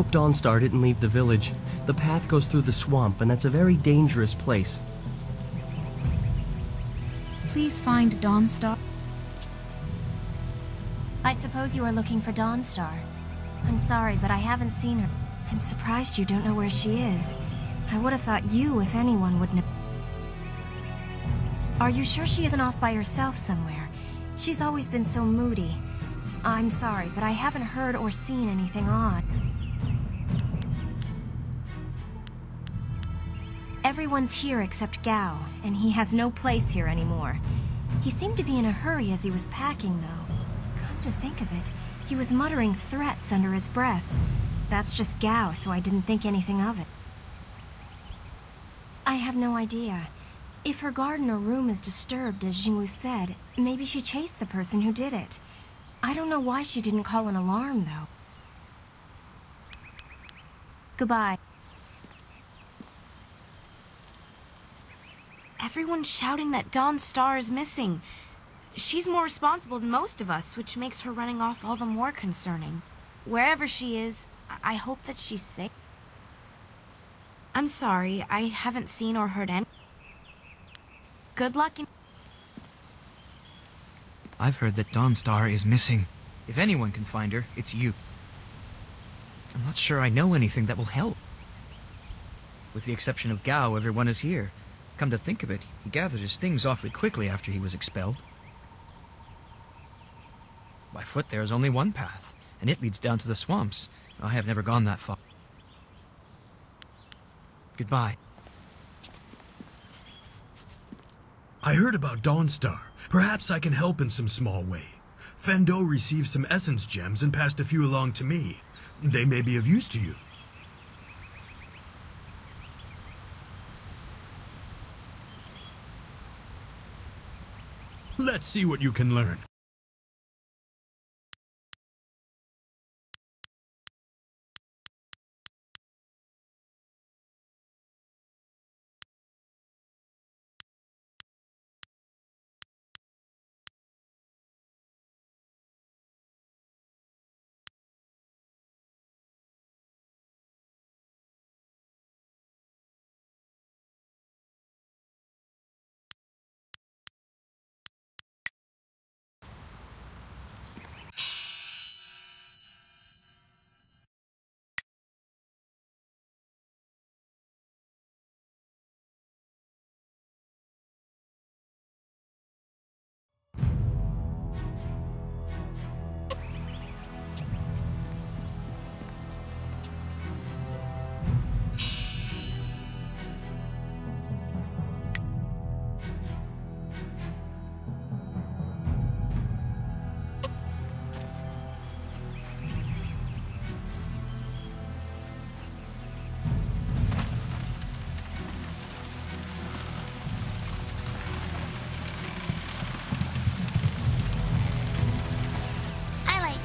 hope Dawnstar didn't leave the village. The path goes through the swamp, and that's a very dangerous place. Please find Dawnstar. I suppose you are looking for Dawnstar. I'm sorry, but I haven't seen her. I'm surprised you don't know where she is. I would have thought you, if anyone, would know. Are you sure she isn't off by herself somewhere? She's always been so moody. I'm sorry, but I haven't heard or seen anything odd. Everyone's here except Gao, and he has no place here anymore. He seemed to be in a hurry as he was packing, though. Come to think of it, he was muttering threats under his breath. That's just Gao, so I didn't think anything of it. I have no idea. If her garden or room is disturbed, as Jingwu said, maybe she chased the person who did it. I don't know why she didn't call an alarm, though. Goodbye. Everyone's shouting that Dawnstar is missing. She's more responsible than most of us, which makes her running off all the more concerning. Wherever she is, I hope that she's safe. I'm sorry, I haven't seen or heard any. Good luck in... I've heard that Dawnstar is missing. If anyone can find her, it's you. I'm not sure I know anything that will help. With the exception of Gao, everyone is here. Come to think of it, he gathered his things awfully quickly after he was expelled. By foot there is only one path, and it leads down to the swamps. I have never gone that far. Goodbye. I heard about Dawnstar. Perhaps I can help in some small way. Fendo received some essence gems and passed a few along to me. They may be of use to you. Let's see what you can learn.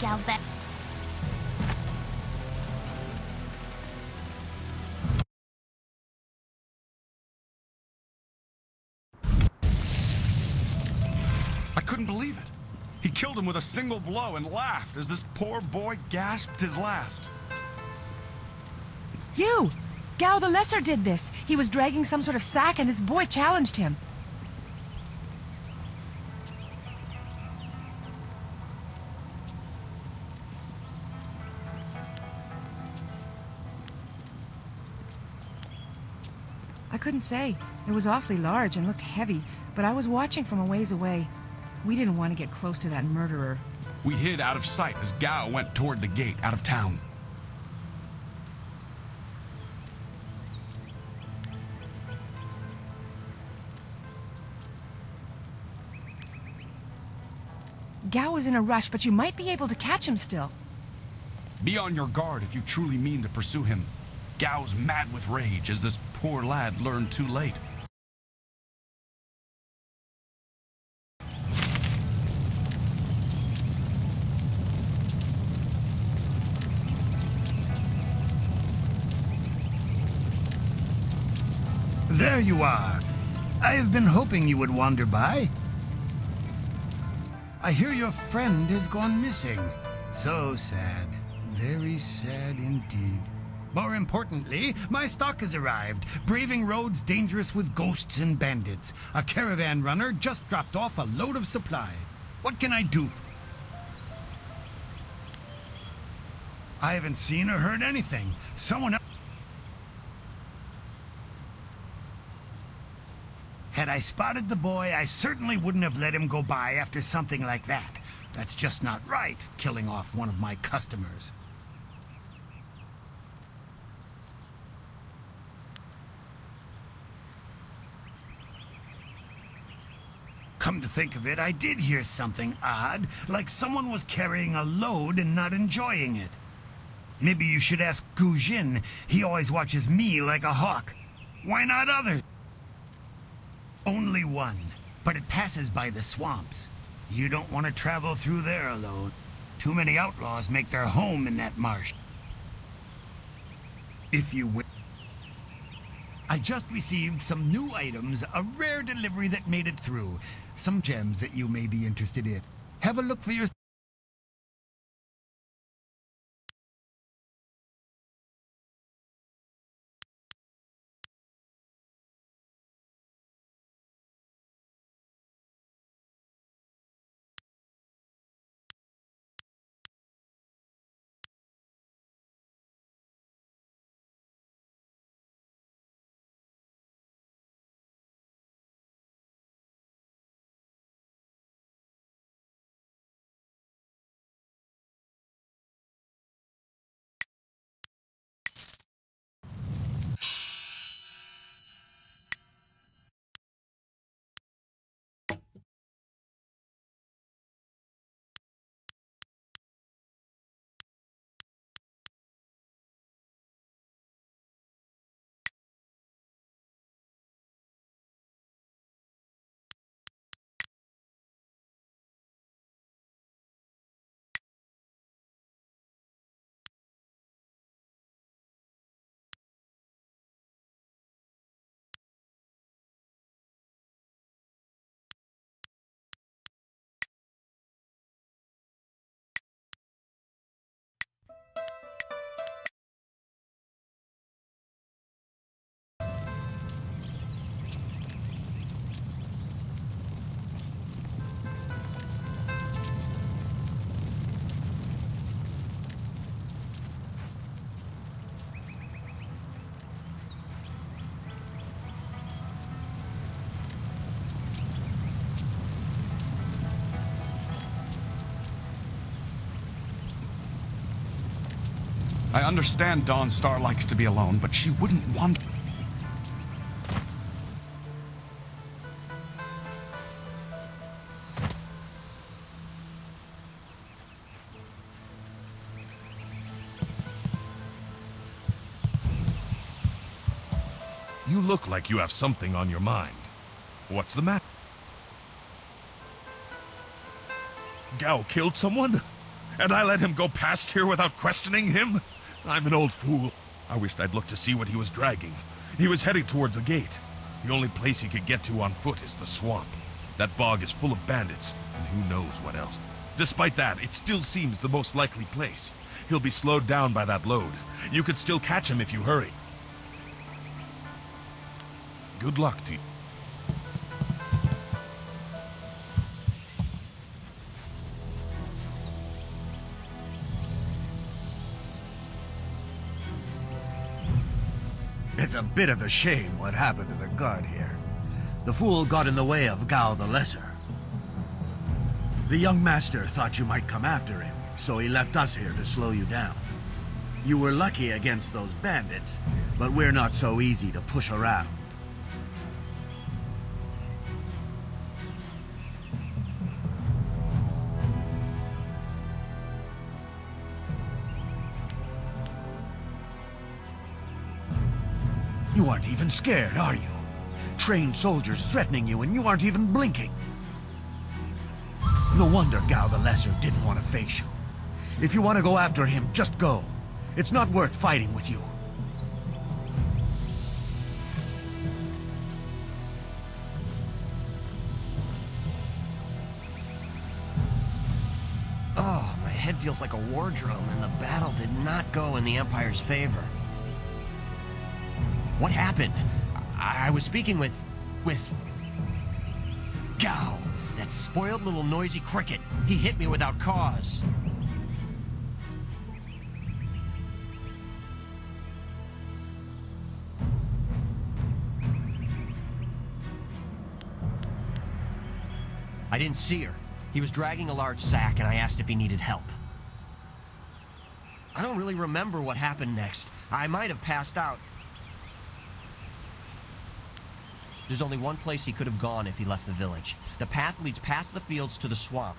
I'll bet. I couldn't believe it. He killed him with a single blow and laughed as this poor boy gasped his last. You! Gao the Lesser did this. He was dragging some sort of sack and this boy challenged him. I couldn't say. It was awfully large and looked heavy, but I was watching from a ways away. We didn't want to get close to that murderer. We hid out of sight as Gao went toward the gate out of town. Gao was in a rush, but you might be able to catch him still. Be on your guard if you truly mean to pursue him. Gao's mad with rage as this poor lad learned too late. There you are. I have been hoping you would wander by. I hear your friend has gone missing. So sad. Very sad indeed. More importantly, my stock has arrived. Braving roads dangerous with ghosts and bandits. A caravan runner just dropped off a load of supply. What can I do I haven't seen or heard anything. Someone else... Had I spotted the boy, I certainly wouldn't have let him go by after something like that. That's just not right, killing off one of my customers. Come to think of it, I did hear something odd, like someone was carrying a load and not enjoying it. Maybe you should ask Gu Jin. He always watches me like a hawk. Why not others? Only one, but it passes by the swamps. You don't want to travel through there alone. Too many outlaws make their home in that marsh. If you will. I just received some new items, a rare delivery that made it through. Some gems that you may be interested in. Have a look for yourself. I understand Dawnstar likes to be alone, but she wouldn't want... You look like you have something on your mind. What's the matter? Gao killed someone? And I let him go past here without questioning him? I'm an old fool. I wished I'd looked to see what he was dragging. He was heading towards the gate. The only place he could get to on foot is the swamp. That bog is full of bandits, and who knows what else. Despite that, it still seems the most likely place. He'll be slowed down by that load. You could still catch him if you hurry. Good luck to you. It's a bit of a shame what happened to the guard here. The fool got in the way of Gao the Lesser. The young master thought you might come after him, so he left us here to slow you down. You were lucky against those bandits, but we're not so easy to push around. You aren't even scared, are you? Trained soldiers threatening you and you aren't even blinking. No wonder Gao the Lesser didn't want to face you. If you want to go after him, just go. It's not worth fighting with you. Oh, my head feels like a war drum, and the battle did not go in the Empire's favor. What happened? I was speaking with Gao, that spoiled little noisy cricket. He hit me without cause. I didn't see her. He was dragging a large sack, and I asked if he needed help. I don't really remember what happened next. I might have passed out. There's only one place he could have gone if he left the village. The path leads past the fields to the swamp.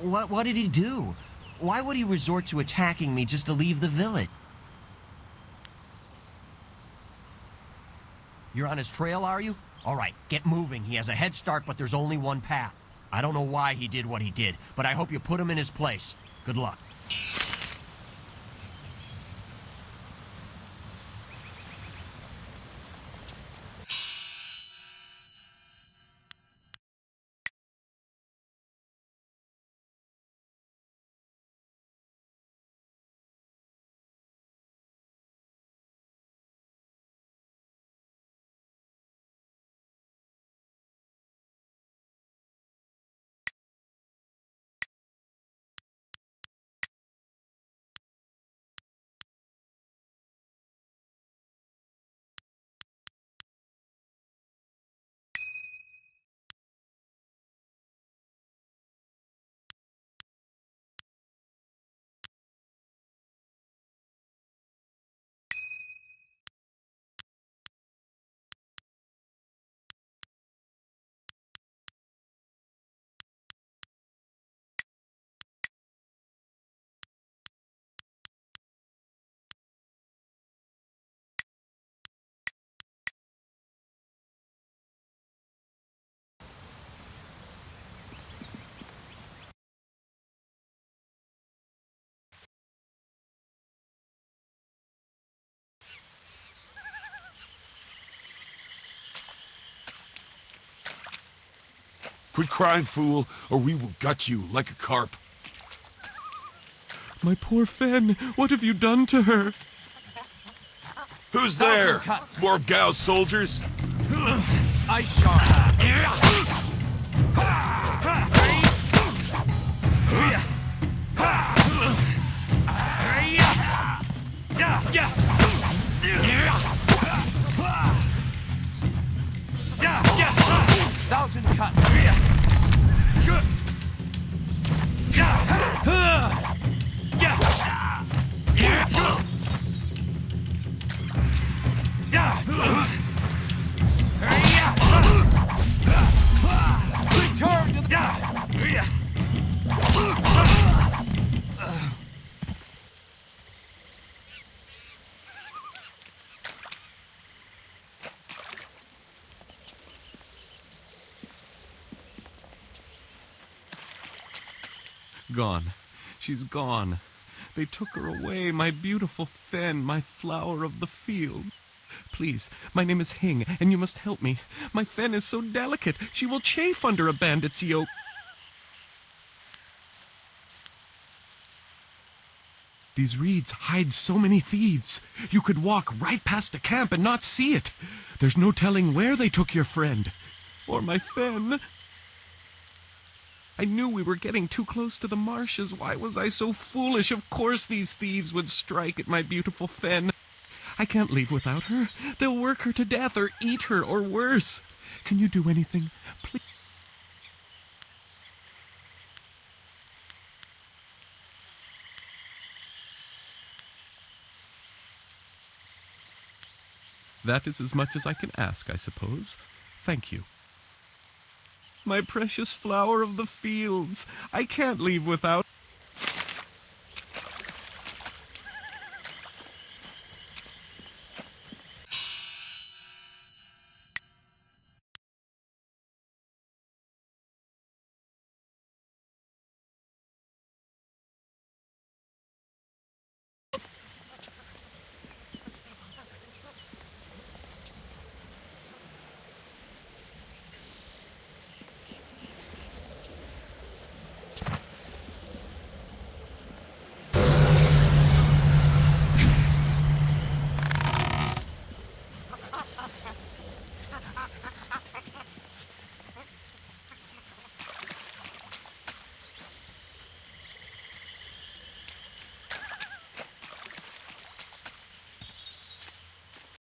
What did he do? Why would he resort to attacking me just to leave the village? You're on his trail, are you? All right, get moving. He has a head start, but there's only one path. I don't know why he did what he did, but I hope you put him in his place. Good luck. Quit crying, fool, or we will gut you like a carp. My poor Fen, what have you done to her? Who's there? More of Gao's soldiers? Ice shard. Thousand cuts. Return to the... Gone. She's gone. They took her away, my beautiful Fen, my flower of the field. Please, my name is Hing, and you must help me. My Fen is so delicate, she will chafe under a bandit's yoke. These reeds hide so many thieves. You could walk right past the camp and not see it. There's no telling where they took your friend. Or my Fen. I knew we were getting too close to the marshes. Why was I so foolish? Of course these thieves would strike at my beautiful Fen. I can't leave without her. They'll work her to death or eat her or worse. Can you do anything? Please. That is as much as I can ask, I suppose. Thank you. My precious flower of the fields. I can't leave without...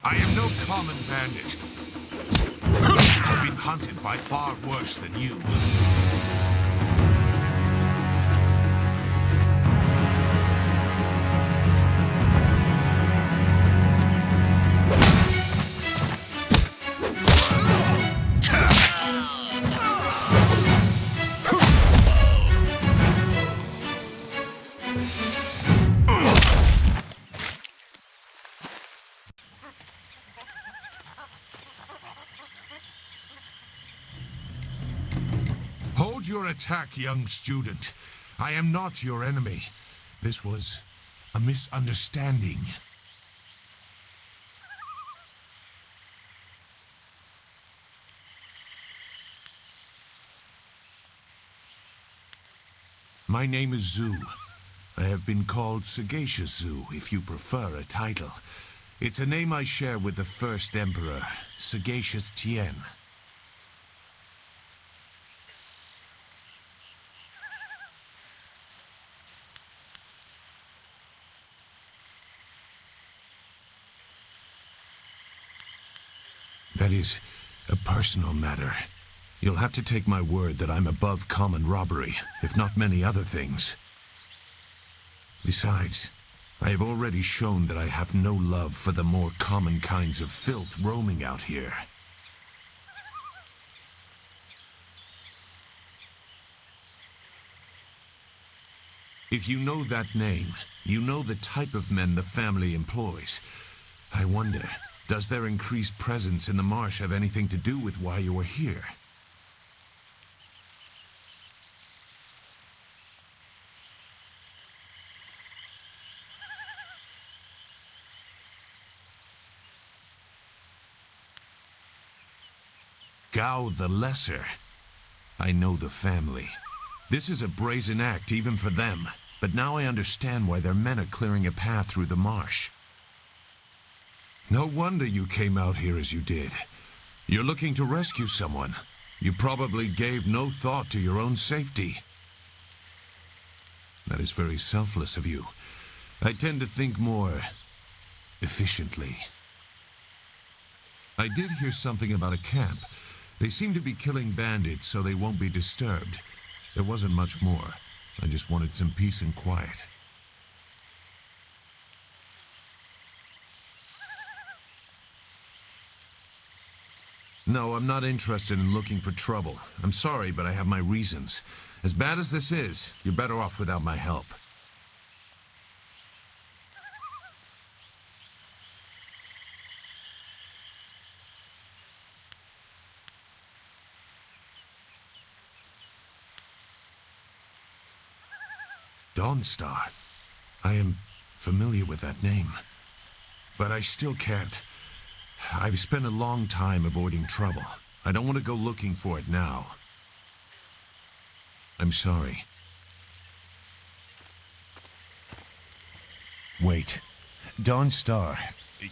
I am no common bandit. I've been hunted by far worse than you. Hold your attack, young student. I am not your enemy. This was a misunderstanding. My name is Zhu. I have been called Sagacious Zhu, if you prefer a title. It's a name I share with the first emperor, Sagacious Tien. That is a personal matter. You'll have to take my word that I'm above common robbery, if not many other things. Besides, I have already shown that I have no love for the more common kinds of filth roaming out here. If you know that name, you know the type of men the family employs. I wonder, does their increased presence in the marsh have anything to do with why you are here? Gao the Lesser. I know the family. This is a brazen act even for them, but now I understand why their men are clearing a path through the marsh. No wonder you came out here as you did. You're looking to rescue someone. You probably gave no thought to your own safety. That is very selfless of you. I tend to think more efficiently. I did hear something about a camp. They seem to be killing bandits so they won't be disturbed. There wasn't much more. I just wanted some peace and quiet. No, I'm not interested in looking for trouble. I'm sorry, but I have my reasons. As bad as this is, you're better off without my help. Dawnstar. I am familiar with that name. But I still can't. I've spent a long time avoiding trouble. I don't want to go looking for it now. I'm sorry. Wait. Dawnstar,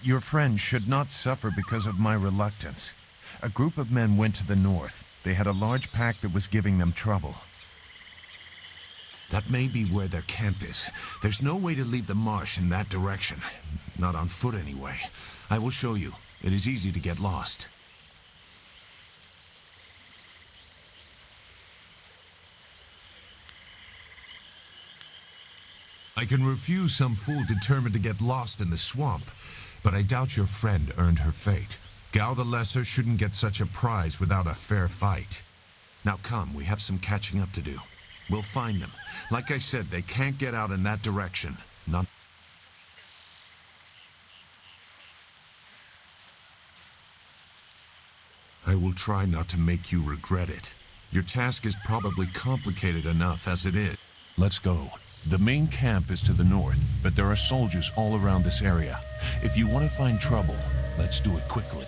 your friend should not suffer because of my reluctance. A group of men went to the north. They had a large pack that was giving them trouble. That may be where their camp is. There's no way to leave the marsh in that direction. Not on foot, anyway. I will show you. It is easy to get lost. I can refuse some fool determined to get lost in the swamp, but I doubt your friend earned her fate. Gao the Lesser shouldn't get such a prize without a fair fight. Now come, we have some catching up to do. We'll find them. Like I said, they can't get out in that direction. Not... I will try not to make you regret it. Your task is probably complicated enough as it is. Let's go. The main camp is to the north, but there are soldiers all around this area. If you want to find trouble, let's do it quickly.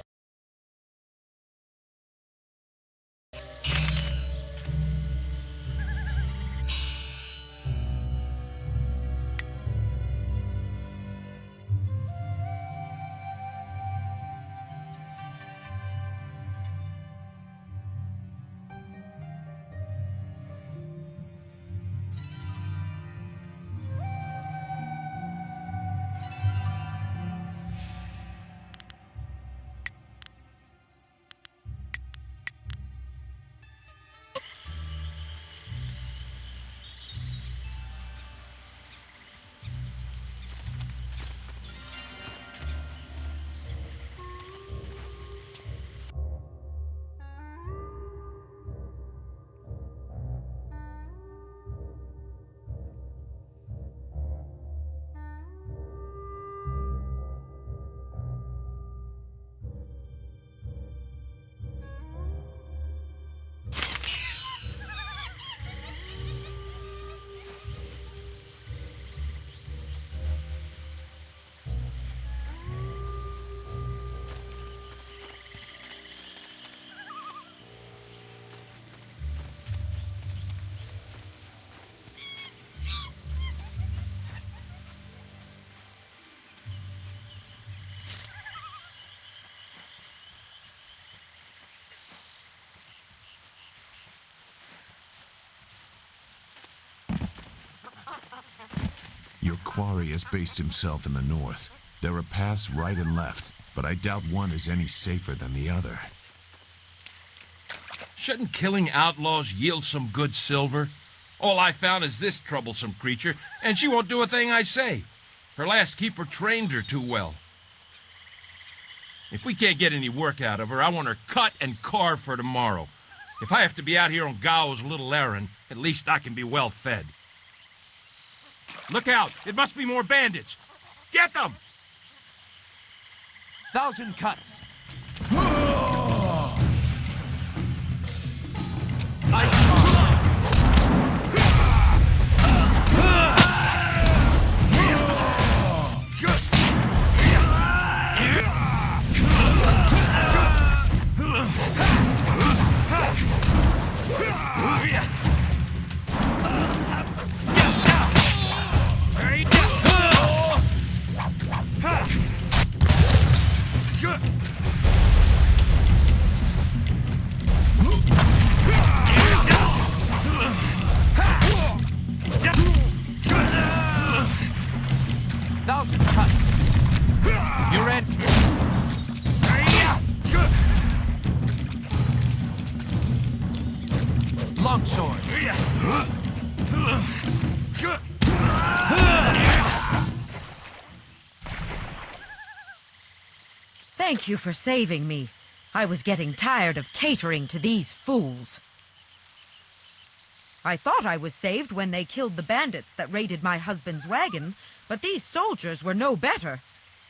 Your quarry has based himself in the north. There are paths right and left, but I doubt one is any safer than the other. Shouldn't killing outlaws yield some good silver? All I found is this troublesome creature, and she won't do a thing I say. Her last keeper trained her too well. If we can't get any work out of her, I want her cut and carved for tomorrow. If I have to be out here on Gao's little errand, at least I can be well fed. Look out! It must be more bandits! Get them! 1,000 cuts. Nice shot. Longsword. Thank you for saving me. I was getting tired of catering to these fools. I thought I was saved when they killed the bandits that raided my husband's wagon, but these soldiers were no better.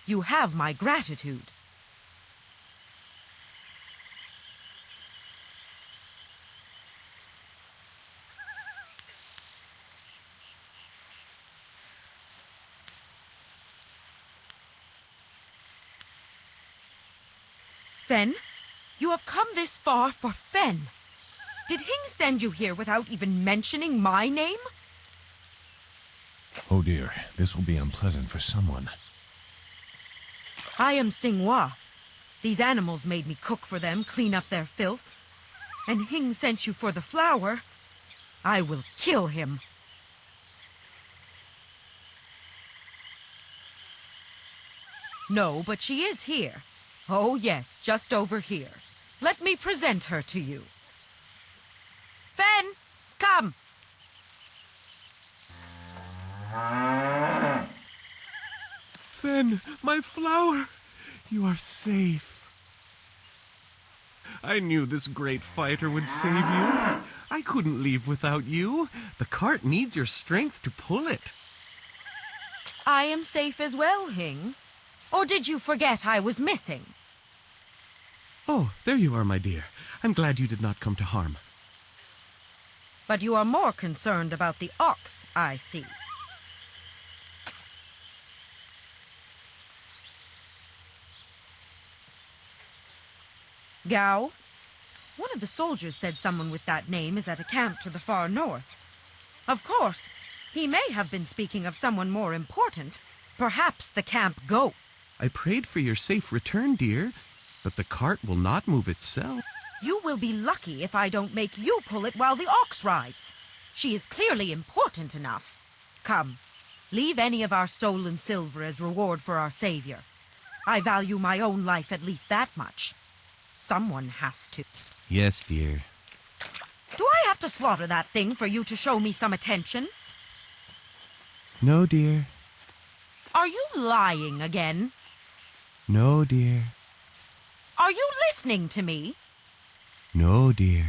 You have my gratitude. Fen, you have come this far for Fen. Did Hing send you here without even mentioning my name? Oh dear, this will be unpleasant for someone. I am Singhua. These animals made me cook for them, clean up their filth. And Hing sent you for the flower. I will kill him. No, but she is here. Oh yes, just over here. Let me present her to you. Fen, come! Fen, my flower! You are safe. I knew this great fighter would save you. I couldn't leave without you. The cart needs your strength to pull it. I am safe as well, Hing. Or did you forget I was missing? Oh, there you are, my dear. I'm glad you did not come to harm. But you are more concerned about the ox, I see. Gao? One of the soldiers said someone with that name is at a camp to the far north. Of course, he may have been speaking of someone more important. Perhaps the camp goat. I prayed for your safe return, dear, but the cart will not move itself. You will be lucky if I don't make you pull it while the ox rides. She is clearly important enough. Come, leave any of our stolen silver as reward for our savior. I value my own life at least that much. Someone has to. Yes, dear. Do I have to slaughter that thing for you to show me some attention? No, dear. Are you lying again? No, dear. Are you listening to me? No, dear.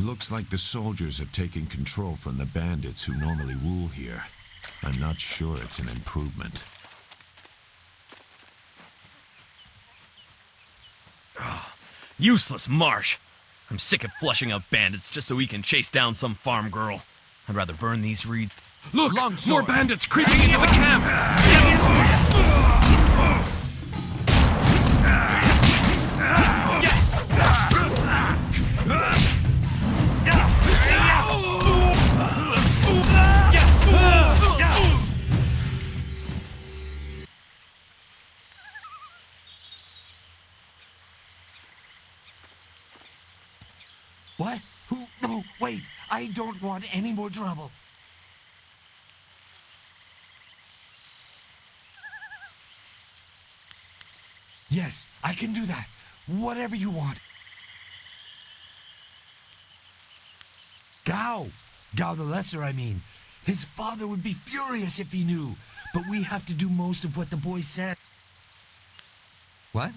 It looks like the soldiers have taken control from the bandits who normally rule here. I'm not sure it's an improvement. Useless marsh. I'm sick of flushing out bandits just so we can chase down some farm girl. I'd rather burn these reeds. Look! More bandits creeping into the camp! What? Who? No, wait. I don't want any more trouble. Yes, I can do that. Whatever you want. Gao! Gao the Lesser, I mean. His father would be furious if he knew. But we have to do most of what the boy said. What?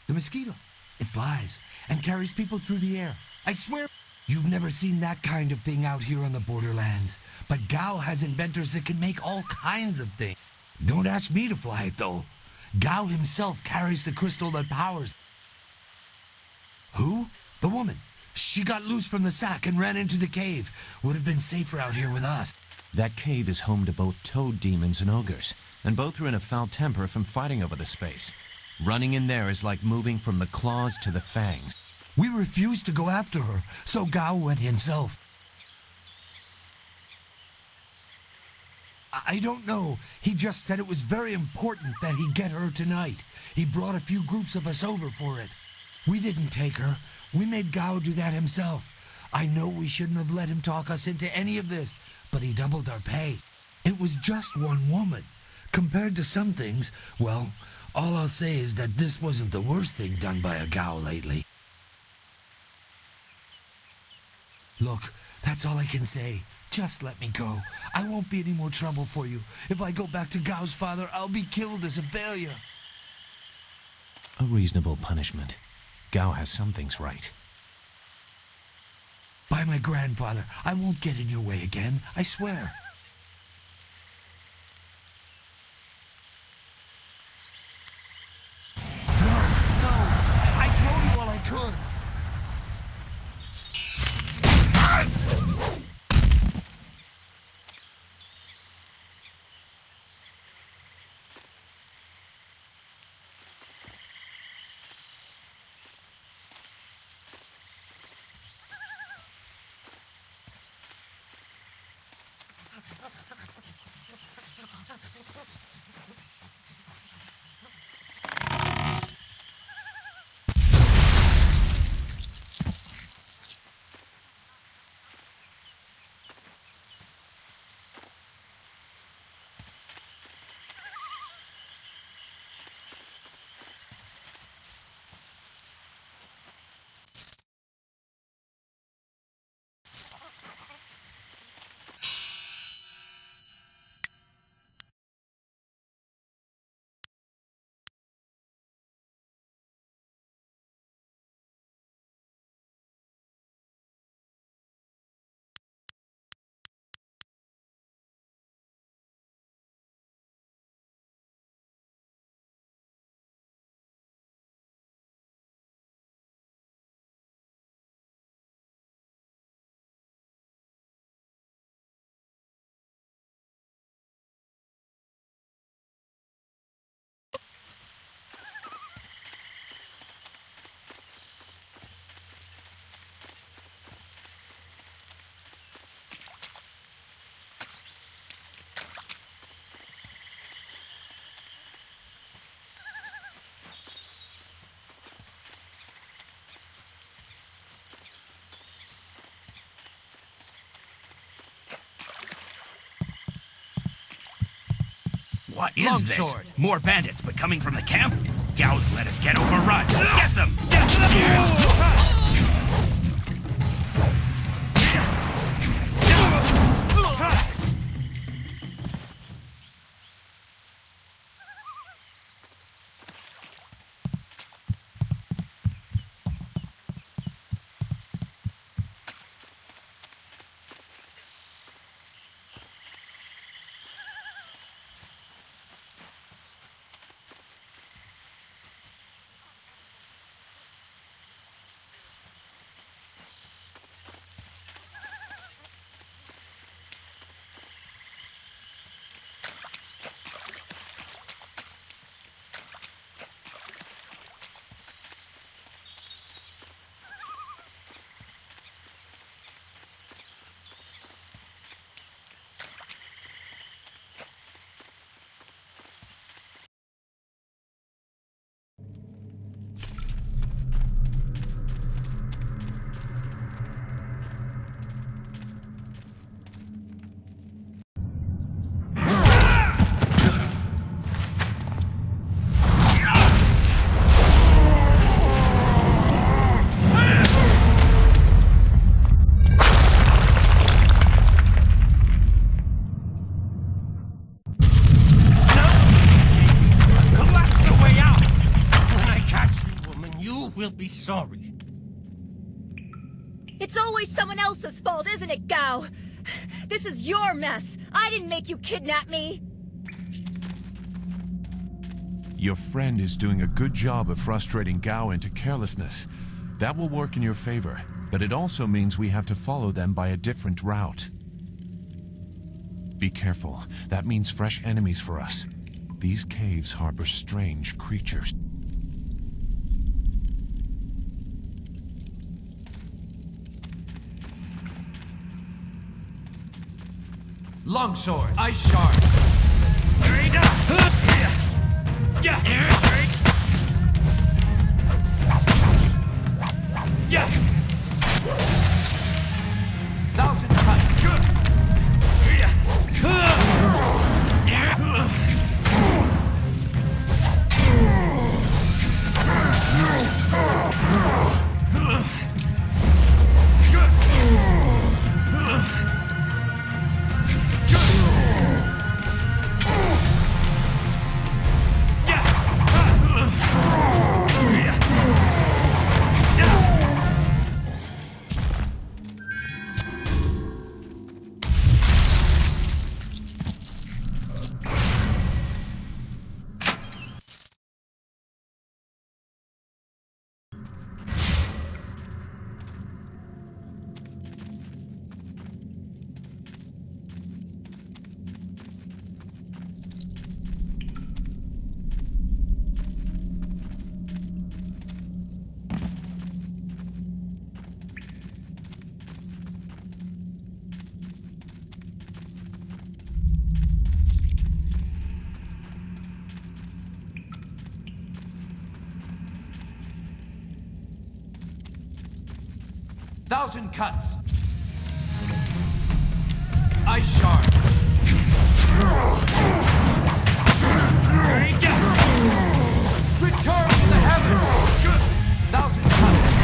The mosquito. It flies and carries people through the air. I swear, you've never seen that kind of thing out here on the borderlands. But Gao has inventors that can make all kinds of things. Don't ask me to fly it, though. Gao himself carries the crystal that powers. Who? The woman. She got loose from the sack and ran into the cave. Would have been safer out here with us. That cave is home to both toad demons and ogres, and both are in a foul temper from fighting over the space. Running in there is like moving from the claws to the fangs. We refused to go after her, so Gao went himself. I don't know. He just said it was very important that he get her tonight. He brought a few groups of us over for it. We didn't take her. We made Gao do that himself. I know we shouldn't have let him talk us into any of this, but he doubled our pay. It was just one woman. Compared to some things, well, all I'll say is that this wasn't the worst thing done by a Gao lately. Look, that's all I can say. Just let me go. I won't be any more trouble for you. If I go back to Gao's father, I'll be killed as a failure. A reasonable punishment. Gao has some things right. By my grandfather, I won't get in your way again, I swear. No, I told you all I could. What is this? More bandits, but coming from the camp? Gao's let us get overrun. Get them! Get them! will be sorry. It's always someone else's fault, isn't it, Gao? This is your mess. I didn't make you kidnap me. Your friend is doing a good job of frustrating Gao into carelessness. That will work in your favor, but it also means we have to follow them by a different route. Be careful. That means fresh enemies for us. These caves harbor strange creatures. Longsword, Ice Shard. Thousand Cuts. Thousand Cuts. Ice Shard. Return to the heavens. Thousand Cuts.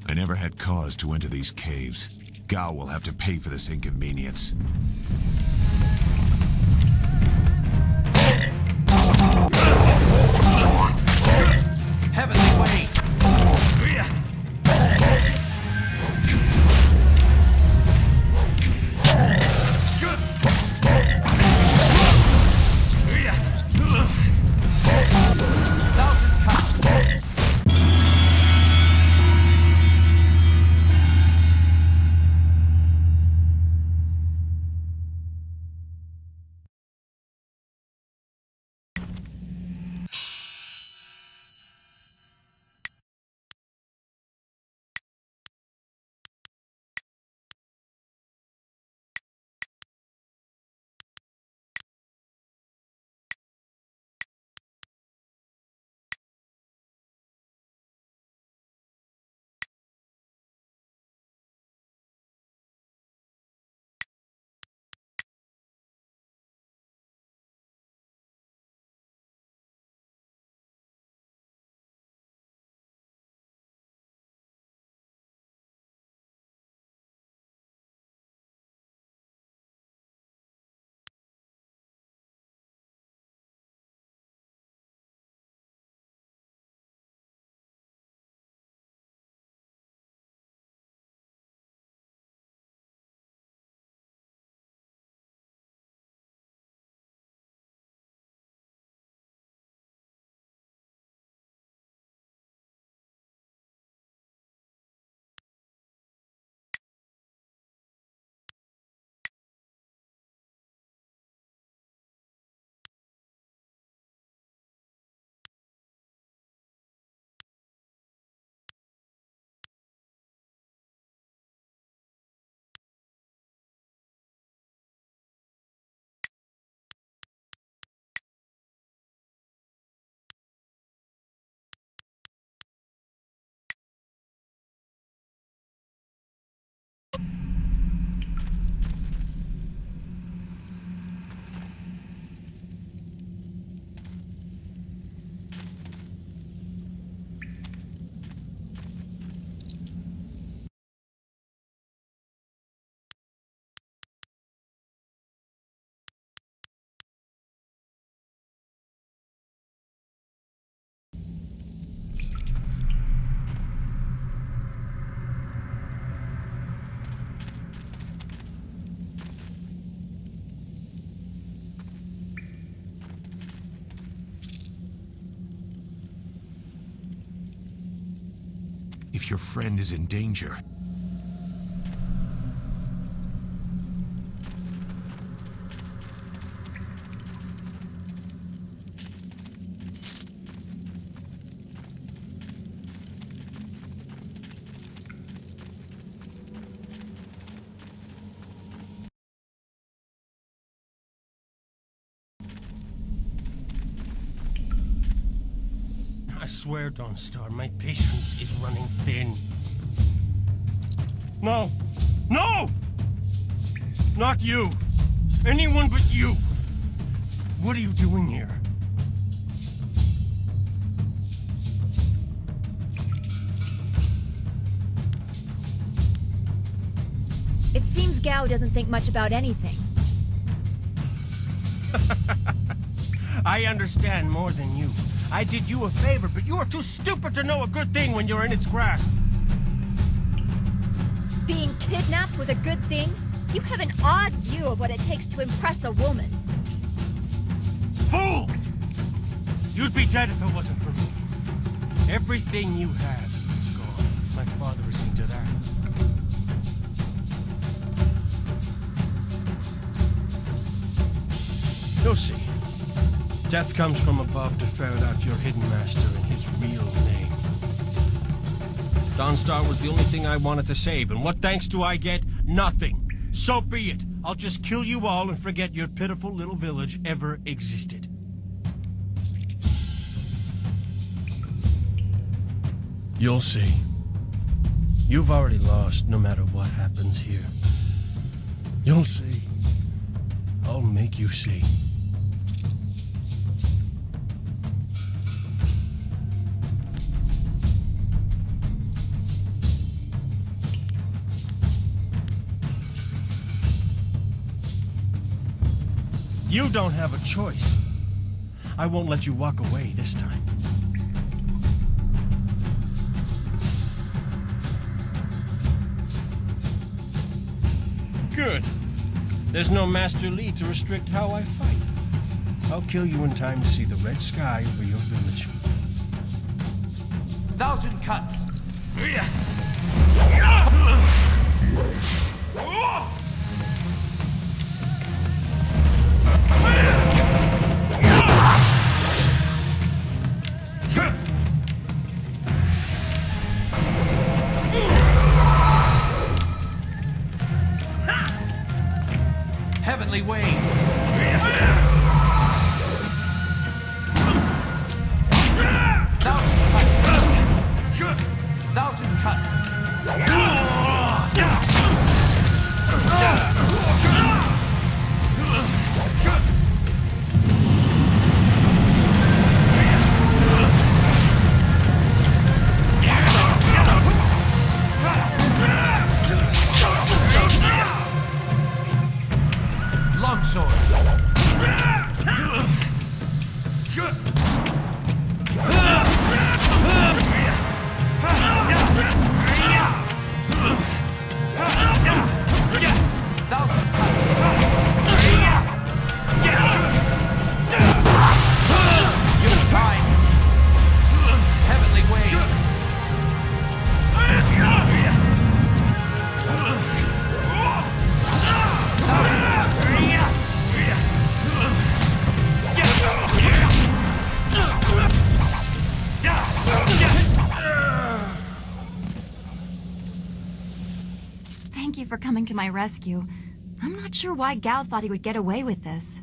I never had cause to enter these caves. Gao will have to pay for this inconvenience. Heavenly Way. your friend is in danger. I swear, Dawnstar, my patience is running thin. No! No! Not you! Anyone but you! What are you doing here? It seems Gao doesn't think much about anything. I understand more than you. I did you a favor, but you are too stupid to know a good thing when you're in its grasp. Being kidnapped was a good thing? You have an odd view of what it takes to impress a woman. Fools! You'd be dead if it wasn't for me. Everything you have is gone. My father has seen to that. You'll see. Death comes from above to ferret out your hidden master and his real name. Dawnstar was the only thing I wanted to save, and what thanks do I get? Nothing. So be it. I'll just kill you all and forget your pitiful little village ever existed. You'll see. You've already lost no matter what happens here. You'll see. I'll make you see. You don't have a choice. I won't let you walk away this time. Good. There's no Master Li to restrict how I fight. I'll kill you in time to see the red sky over your village. 1,000 cuts. Heavenly Wave. 1,000 cuts. Longsword. Thank you for coming to my rescue. I'm not sure why Gao thought he would get away with this.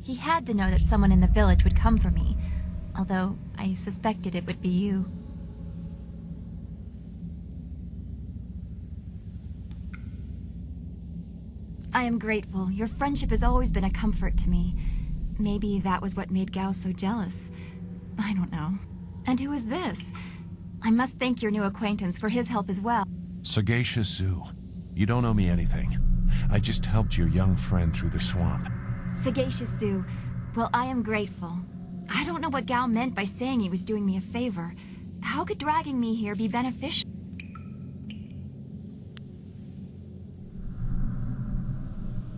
He had to know that someone in the village would come for me, although I suspected it would be you. I am grateful. Your friendship has always been a comfort to me. Maybe that was what made Gao so jealous. I don't know. And who is this? I must thank your new acquaintance for his help as well. Sagacious Zoo. You don't owe me anything. I just helped your young friend through the swamp. Sagacious Zoo. Well, I am grateful. I don't know what Gao meant by saying he was doing me a favor. How could dragging me here be beneficial?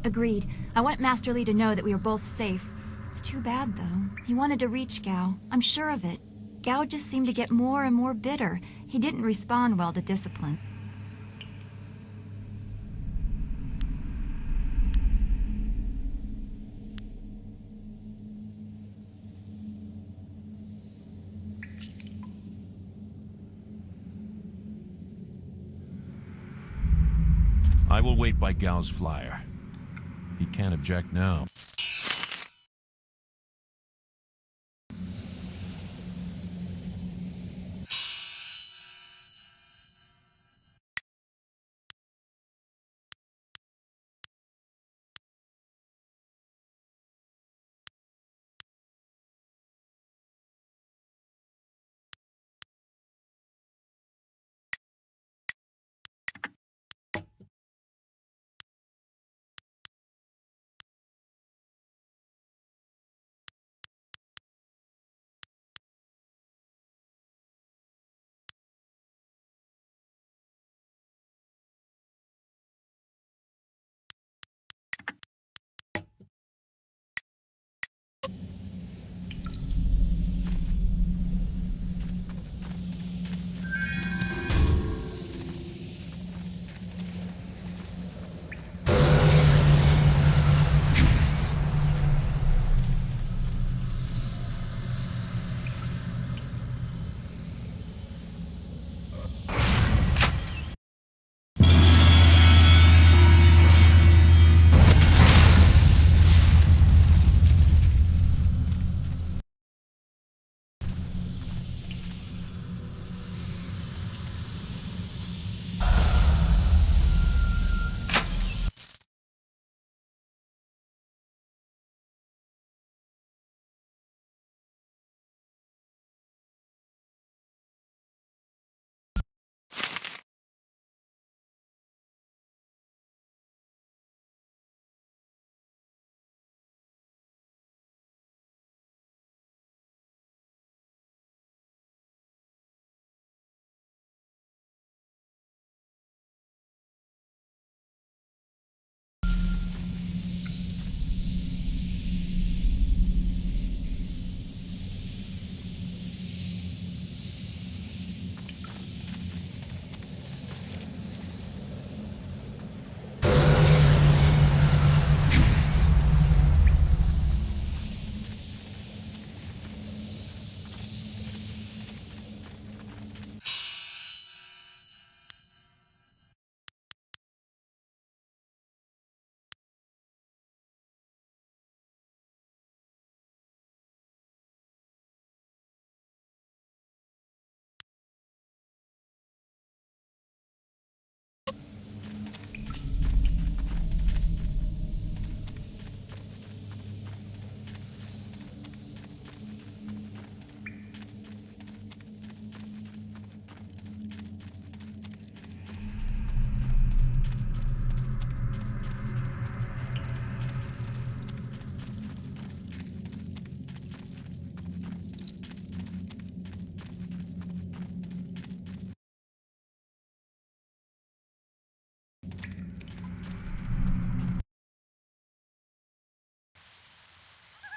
Agreed. I want Master Li to know that we are both safe. It's too bad, though. He wanted to reach Gao. I'm sure of it. Gao just seemed to get more and more bitter. He didn't respond well to discipline. I will wait by Gao's flyer. He can't object now.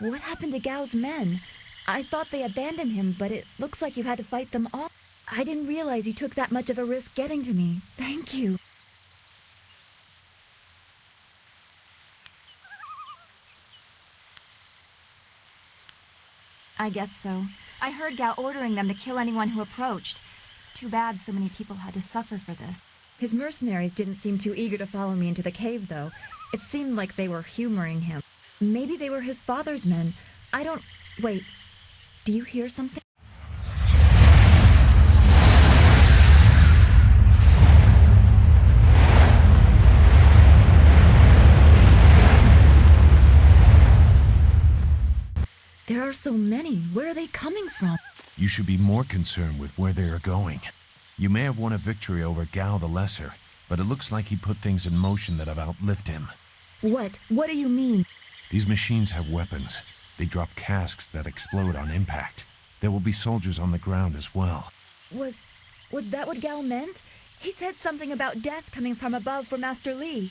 What happened to Gao's men? I thought they abandoned him, but it looks like you had to fight them all. I didn't realize you took that much of a risk getting to me. Thank you. I guess so. I heard Gao ordering them to kill anyone who approached. It's too bad so many people had to suffer for this. His mercenaries didn't seem too eager to follow me into the cave, though. It seemed like they were humoring him. Maybe they were his father's men. I don't... Wait. Do you hear something? There are so many. Where are they coming from? You should be more concerned with where they are going. You may have won a victory over Gao the Lesser, but it looks like he put things in motion that have outlived him. What? What do you mean? These machines have weapons. They drop casks that explode on impact. There will be soldiers on the ground as well. Was that what Gao meant? He said something about death coming from above for Master Li.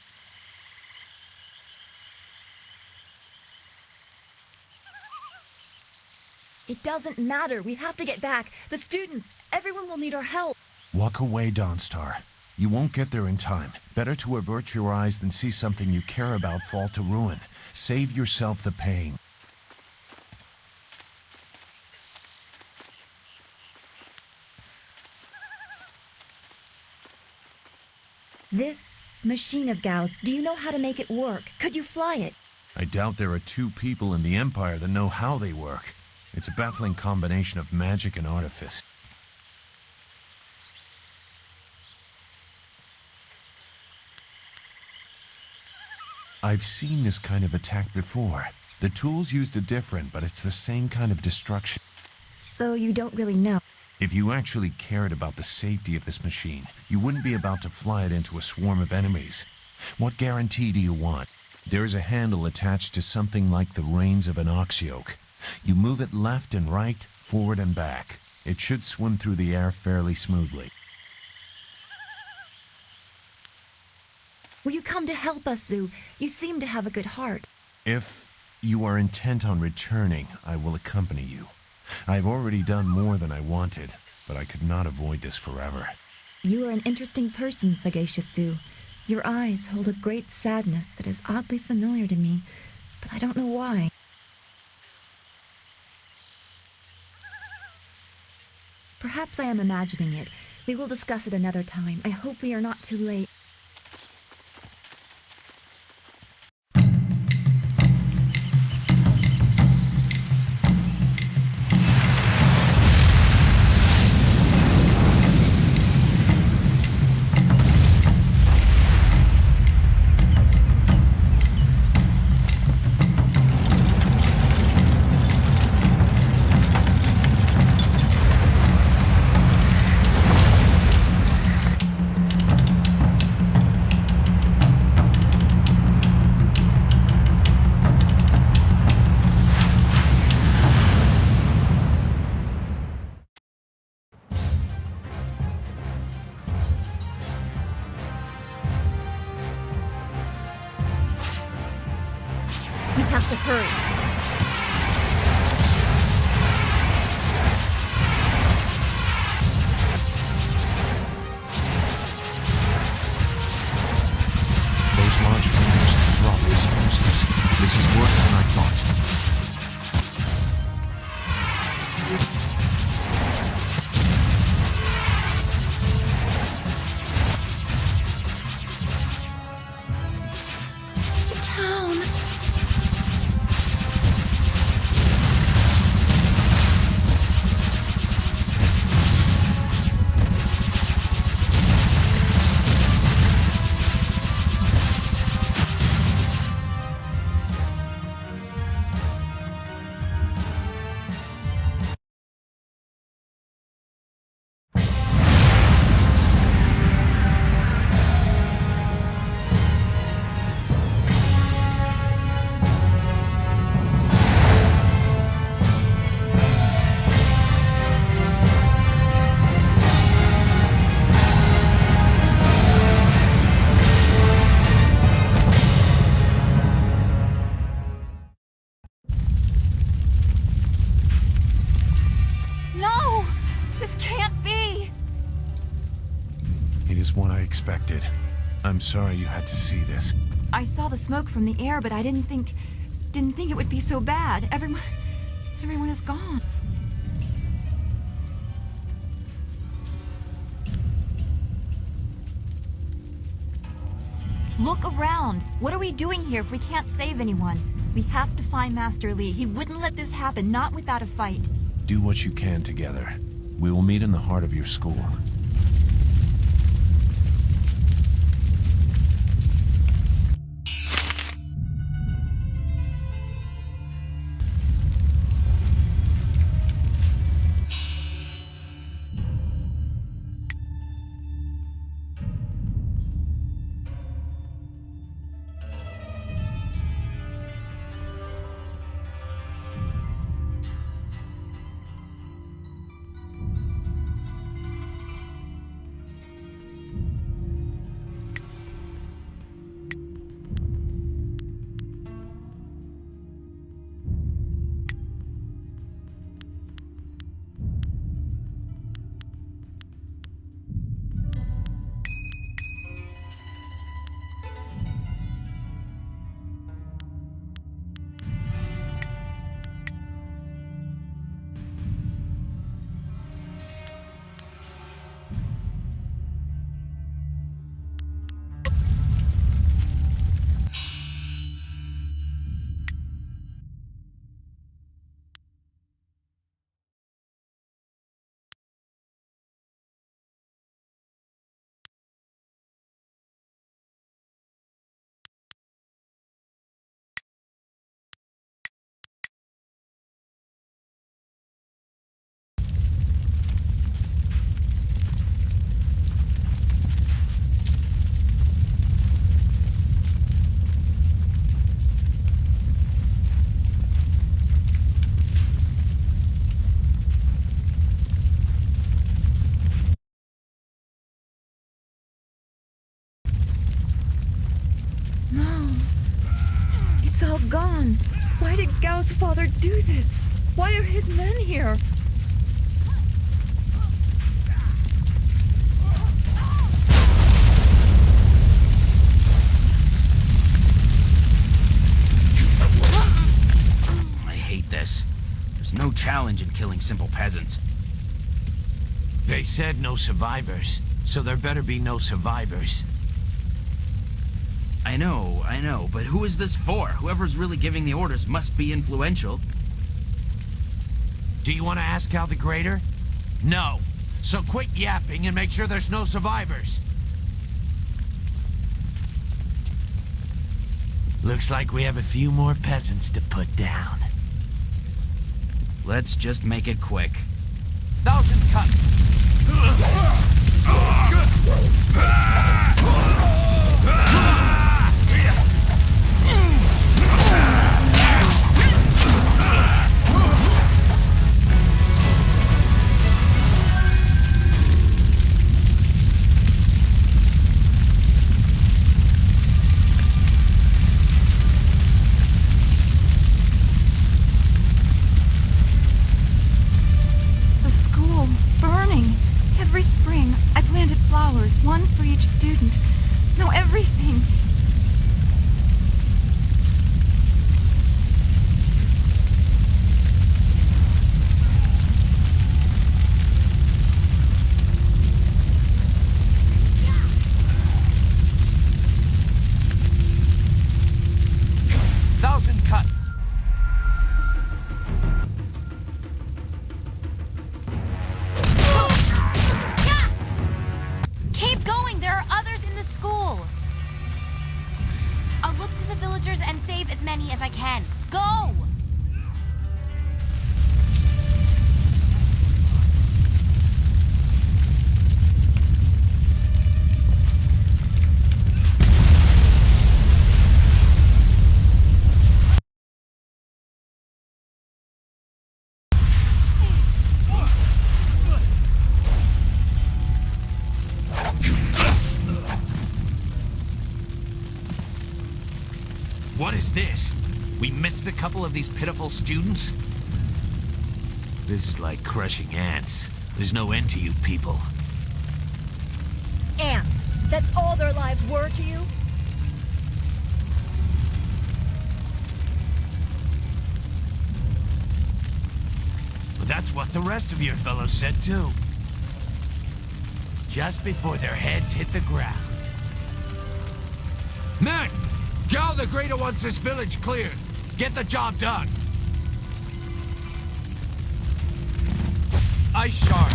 It doesn't matter. We have to get back. The students, everyone will need our help. Walk away, Dawnstar. You won't get there in time. Better to avert your eyes than see something you care about fall to ruin. Save yourself the pain. This machine of Gao's, do you know how to make it work? Could you fly it? I doubt there are two people in the Empire that know how they work. It's a baffling combination of magic and artifice. I've seen this kind of attack before. The tools used are different, but it's the same kind of destruction. So you don't really know. If you actually cared about the safety of this machine, you wouldn't be about to fly it into a swarm of enemies. What guarantee do you want? There's a handle attached to something like the reins of an ox yoke. You move it left and right, forward and back. It should swim through the air fairly smoothly. Will you come to help us, Zoo? You seem to have a good heart. If you are intent on returning, I will accompany you. I've already done more than I wanted, but I could not avoid this forever. You are an interesting person, sagacious Zoo. Your eyes hold a great sadness that is oddly familiar to me, but I don't know why. Perhaps I am imagining it. We will discuss it another time. I hope we are not too late. We have to hurry. Those large fingers can drop explosives. This is worse than I thought. Town. No! This can't be! It is what I expected. I'm sorry you had to see this. I saw the smoke from the air, but I didn't think it would be so bad. Everyone is gone. Look around. What are we doing here if we can't save anyone? We have to find Master Li. He wouldn't let this happen, not without a fight. Do what you can together. We will meet in the heart of your school. Gao's father do this? Why are his men here? I hate this. There's no challenge in killing simple peasants. They said no survivors, so there better be no survivors. I know, but who is this for? Whoever's really giving the orders must be influential. Do you want to ask Gal the Greater? No. So quit yapping and make sure there's no survivors. Looks like we have a few more peasants to put down. Let's just make it quick. 1,000 cuts. The school, burning. Every spring, I planted flowers, one for each student. No, everything. Keep going! There are others in the school! I'll look to the villagers and save as many as I can. Go! What is this? We missed a couple of these pitiful students? This is like crushing ants. There's no end to you people. Ants. That's all their lives were to you? But that's what the rest of your fellows said too. Just before their heads hit the ground. Men! Gal the Greater wants this village cleared. Get the job done. Ice Shard.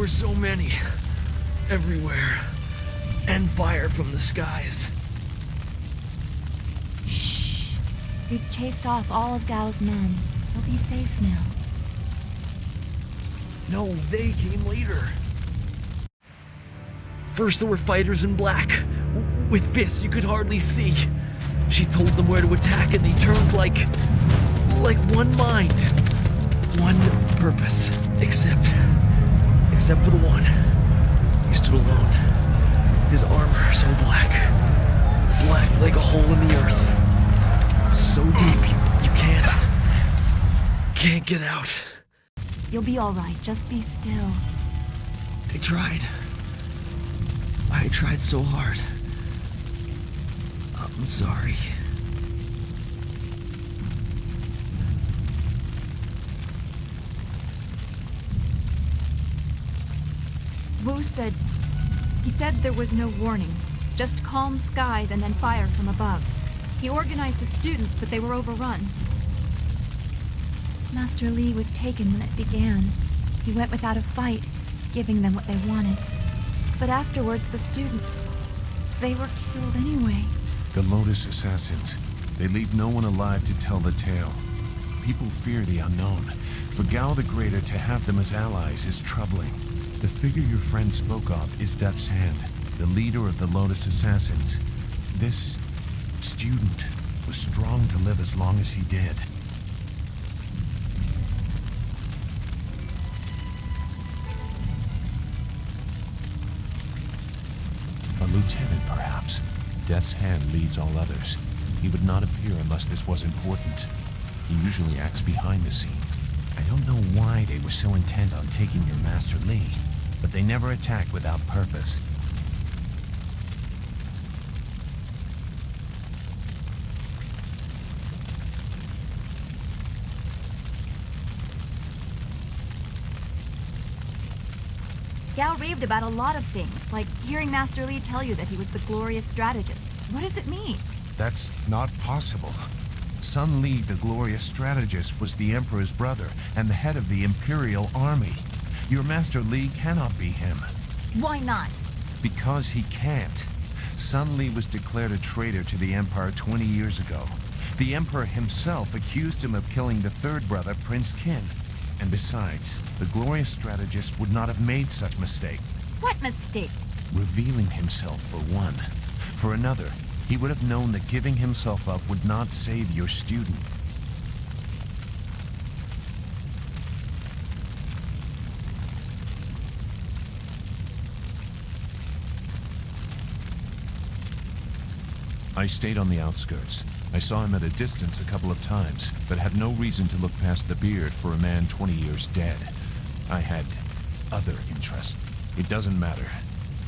were so many. Everywhere. And fire from the skies. Shh. We've chased off all of Gao's men. We'll be safe now. No, they came later. First there were fighters in black. With fists you could hardly see. She told them where to attack and they turned like one mind. One purpose. Except for the one. He stood alone. His armor so black. Black like a hole in the earth. So deep you can't get out. You'll be all right. Just be still. I tried so hard. I'm sorry. Wu said... He said there was no warning. Just calm skies and then fire from above. He organized the students, but they were overrun. Master Li was taken when it began. He went without a fight, giving them what they wanted. But afterwards, the students... they were killed anyway. The Lotus Assassins. They leave no one alive to tell the tale. People fear the unknown. For Gao the Greater to have them as allies is troubling. The figure your friend spoke of is Death's Hand, the leader of the Lotus Assassins. This student was strong to live as long as he did. A lieutenant, perhaps. Death's Hand leads all others. He would not appear unless this was important. He usually acts behind the scenes. I don't know why they were so intent on taking your Master Li, but they never attacked without purpose. Gao raved about a lot of things, like hearing Master Li tell you that he was the glorious strategist. What does it mean? That's not possible. Sun Li, the glorious strategist, was the Emperor's brother and the head of the Imperial Army. Your Master Li cannot be him. Why not? Because he can't. Sun Li was declared a traitor to the Empire 20 years ago. The Emperor himself accused him of killing the third brother, Prince Qin. And besides, the glorious strategist would not have made such mistake. What mistake? Revealing himself, for one. For another, he would have known that giving himself up would not save your student. I stayed on the outskirts. I saw him at a distance a couple of times, but had no reason to look past the beard for a man 20 years dead. I had other interests. It doesn't matter.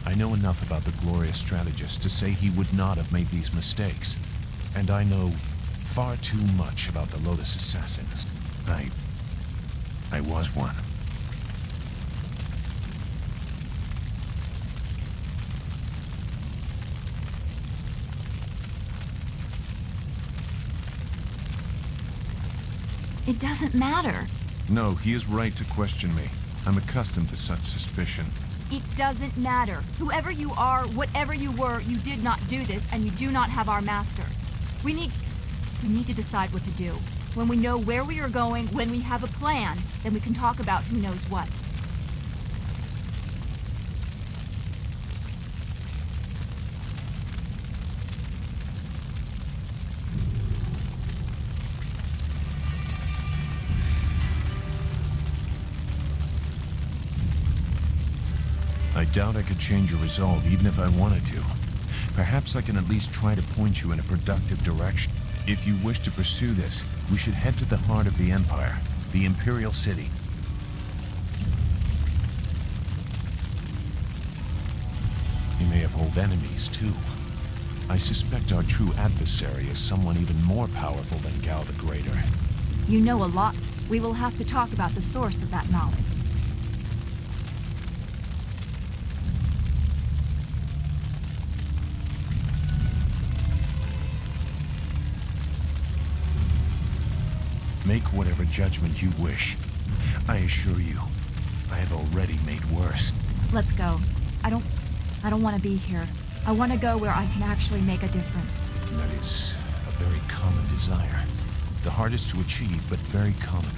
I know enough about the glorious strategist to say he would not have made these mistakes. And I know far too much about the Lotus Assassins. I was one. It doesn't matter. No, he is right to question me. I'm accustomed to such suspicion. It doesn't matter. Whoever you are, whatever you were, you did not do this, and you do not have our master. We need to decide what to do. When we know where we are going, when we have a plan, then we can talk about who knows what. I doubt I could change your resolve even if I wanted to. Perhaps I can at least try to point you in a productive direction. If you wish to pursue this, we should head to the heart of the Empire, the Imperial City. You may have old enemies, too. I suspect our true adversary is someone even more powerful than Gao the Greater. You know a lot. We will have to talk about the source of that knowledge. Make whatever judgment you wish. I assure you, I have already made worse. Let's go. I don't want to be here. I want to go where I can actually make a difference. That is a very common desire. The hardest to achieve, but very common.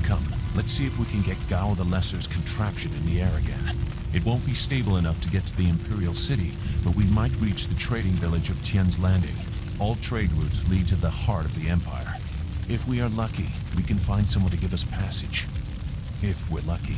Come, let's see if we can get Gao the Lesser's contraption in the air again. It won't be stable enough to get to the Imperial City, but we might reach the trading village of Tien's Landing. All trade routes lead to the heart of the Empire. If we are lucky, we can find someone to give us passage. If we're lucky.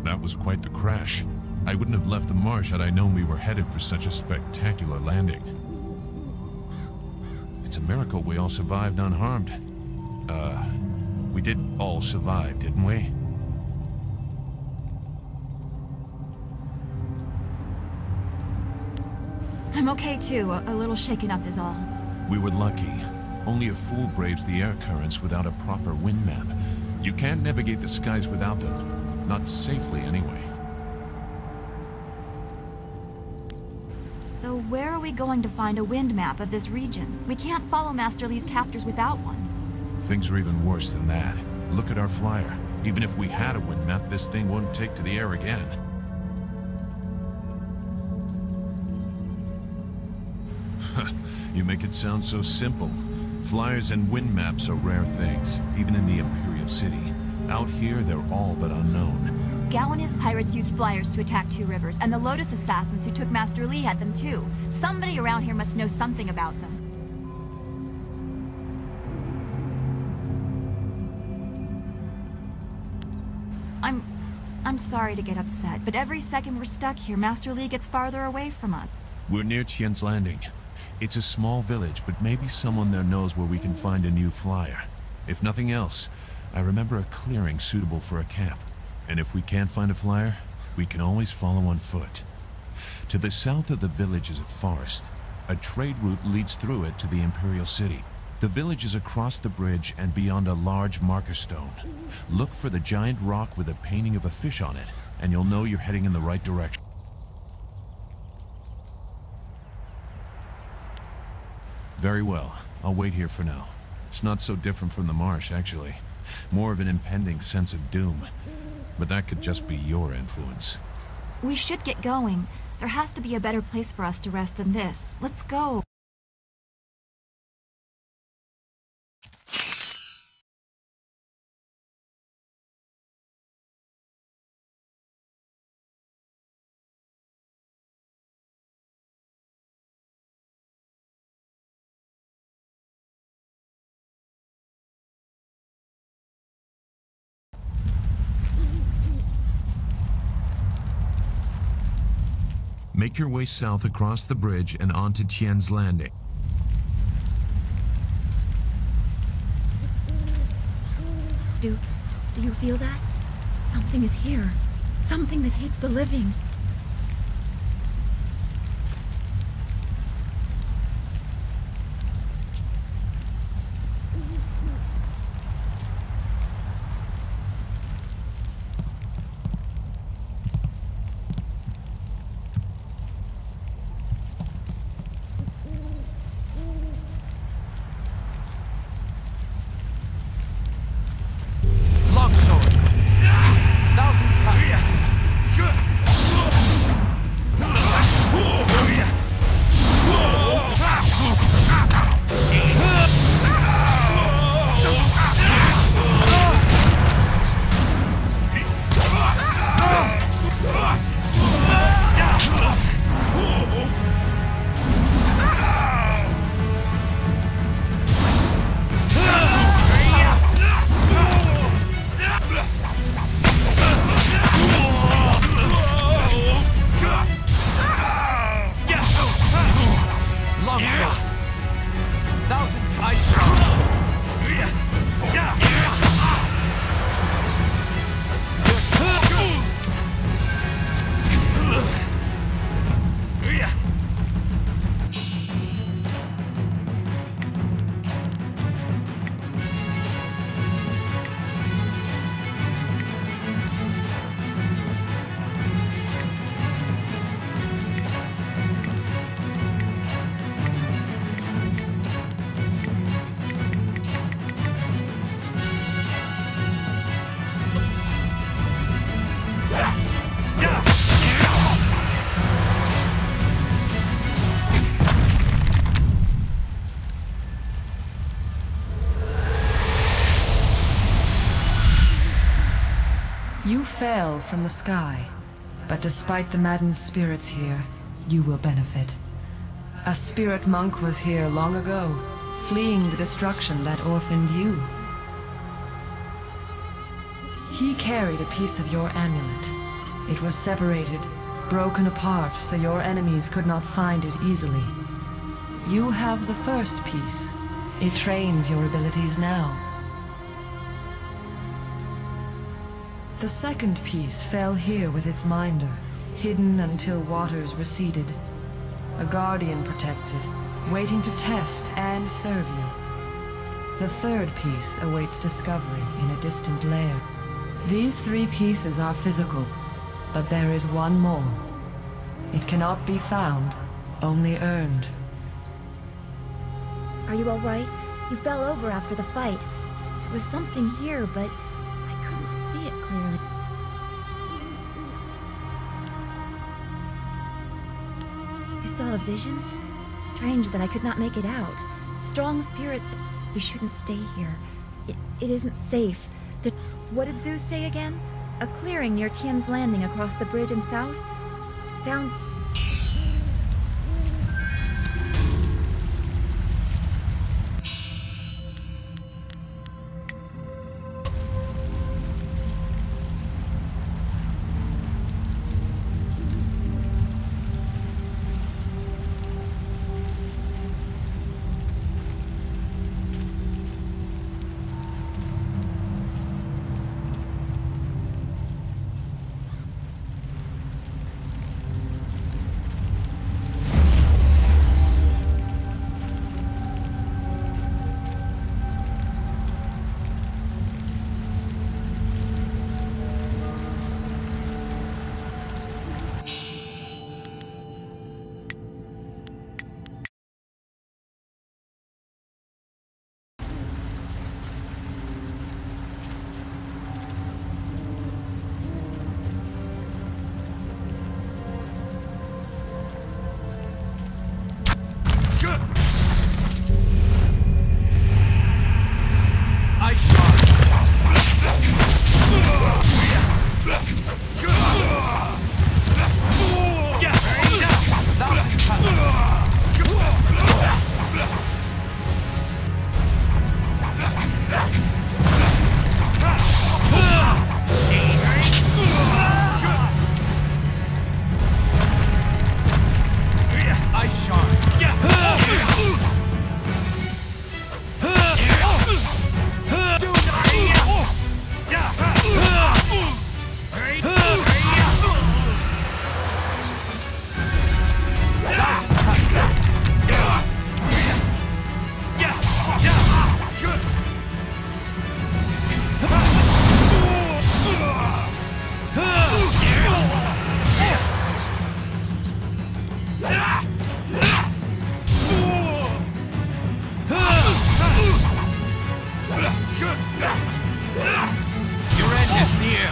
That was quite the crash. I wouldn't have left the marsh had I known we were headed for such a spectacular landing. It's a miracle we all survived unharmed. We did all survive, didn't we? I'm okay too. A little shaken up is all. We were lucky. Only a fool braves the air currents without a proper wind map. You can't navigate the skies without them. Not safely, anyway. So where are we going to find a wind map of this region? We can't follow Master Li's captors without one. Things are even worse than that. Look at our flyer. Even if we had a wind map, this thing wouldn't take to the air again. You make it sound so simple. Flyers and wind maps are rare things, even in the Imperial City. Out here, they're all but unknown. Gao and his pirates used flyers to attack Two Rivers, and the Lotus assassins who took Master Li had them too. Somebody around here must know something about them. I'm sorry to get upset, but every second we're stuck here, Master Li gets farther away from us. We're near Tien's Landing. It's a small village, but maybe someone there knows where we can find a new flyer. If nothing else, I remember a clearing suitable for a camp. And if we can't find a flyer, we can always follow on foot. To the south of the village is a forest. A trade route leads through it to the Imperial City. The village is across the bridge and beyond a large marker stone. Look for the giant rock with a painting of a fish on it, and you'll know you're heading in the right direction. Very well. I'll wait here for now. It's not so different from the marsh, actually. More of an impending sense of doom. But that could just be your influence. We should get going. There has to be a better place for us to rest than this. Let's go. Make your way south across the bridge and onto Tien's Landing. Do you feel that? Something is here. Something that hates the living. You fell from the sky, but despite the maddened spirits here, you will benefit. A spirit monk was here long ago, fleeing the destruction that orphaned you. He carried a piece of your amulet. It was separated, broken apart, so your enemies could not find it easily. You have the first piece. It trains your abilities now. The second piece fell here with its minder, hidden until waters receded. A guardian protects it, waiting to test and serve you. The third piece awaits discovery in a distant lair. These three pieces are physical, but there is one more. It cannot be found, only earned. Are you all right? You fell over after the fight. There was something here, but I couldn't see it clearly. You saw a vision? Strange that I could not make it out. Strong spirits... We shouldn't stay here. It isn't safe. What did Zeus say again? A clearing near Tien's Landing across the bridge and south? Sounds... Your end is near.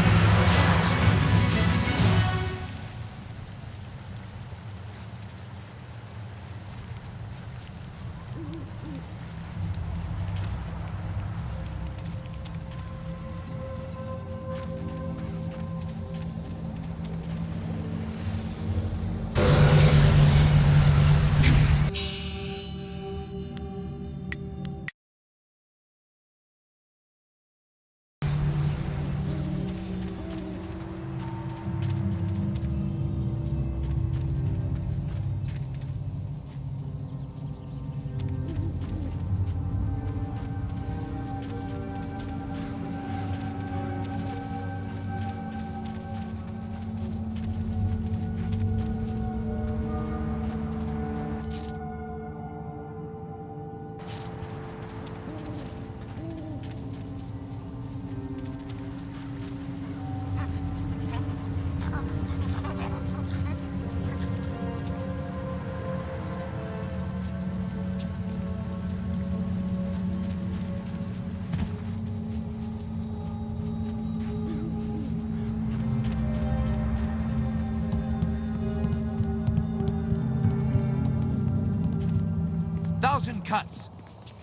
Thousand cuts.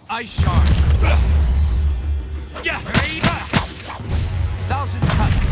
Ice shard. Thousand cuts.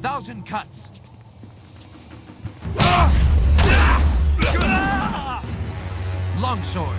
Thousand cuts. Longsword.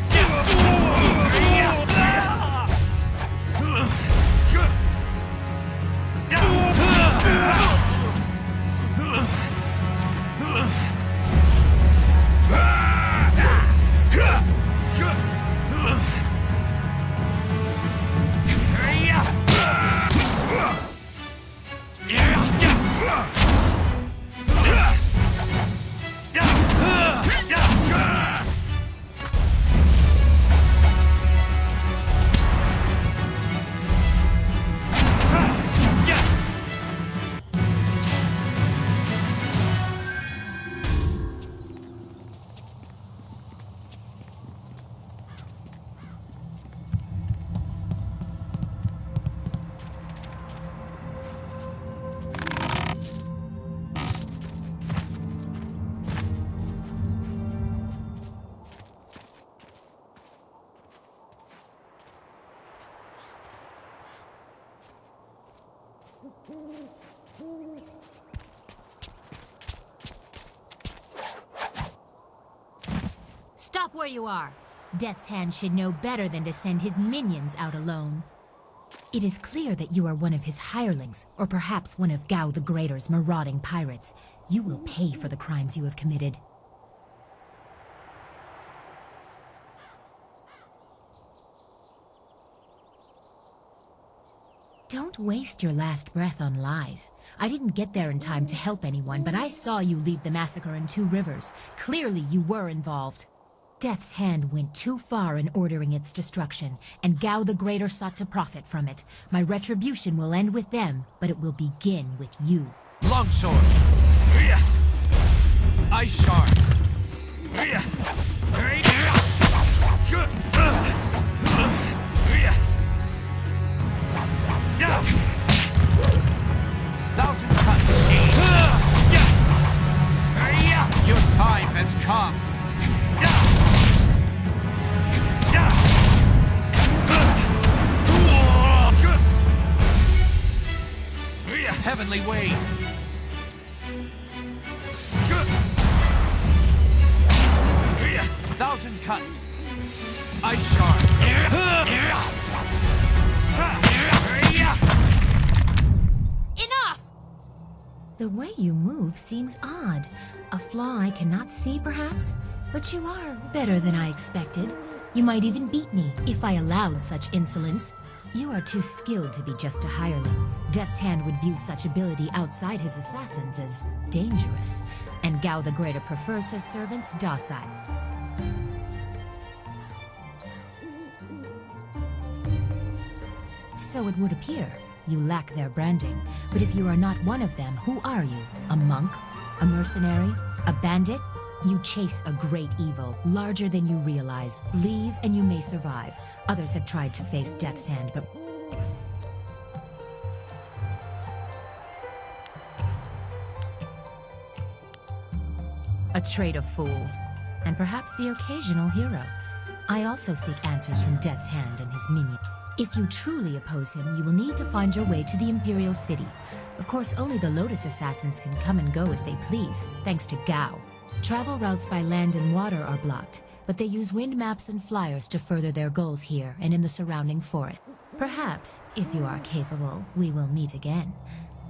Stop where you are. Death's Hand should know better than to send his minions out alone. It is clear that you are one of his hirelings, or perhaps one of Gao the Greater's marauding pirates. You will pay for the crimes you have committed. Don't waste your last breath on lies. I didn't get there in time to help anyone, but I saw you lead the massacre in Two Rivers. Clearly you were involved. Death's Hand went too far in ordering its destruction, and Gao the Greater sought to profit from it. My retribution will end with them, but it will begin with you. Longsword. Ice Shard. 1,000 cuts. Your time has come. Heavenly Wave. Thousand cuts. Ice Shard. Enough! The way you move seems odd. A flaw I cannot see, perhaps? But you are better than I expected. You might even beat me if I allowed such insolence. You are too skilled to be just a hireling. Death's Hand would view such ability outside his assassins as dangerous, and Gao the Greater prefers his servants docile. So it would appear. You lack their branding. But if you are not one of them, who are you? A monk? A mercenary? A bandit? You chase a great evil, larger than you realize. Leave and you may survive. Others have tried to face Death's Hand, but... A trade of fools. And perhaps the occasional hero. I also seek answers from Death's Hand and his minion. If you truly oppose him, you will need to find your way to the Imperial City. Of course, only the Lotus Assassins can come and go as they please, thanks to Gao. Travel routes by land and water are blocked, but they use wind maps and flyers to further their goals here and in the surrounding forest. Perhaps, if you are capable, we will meet again.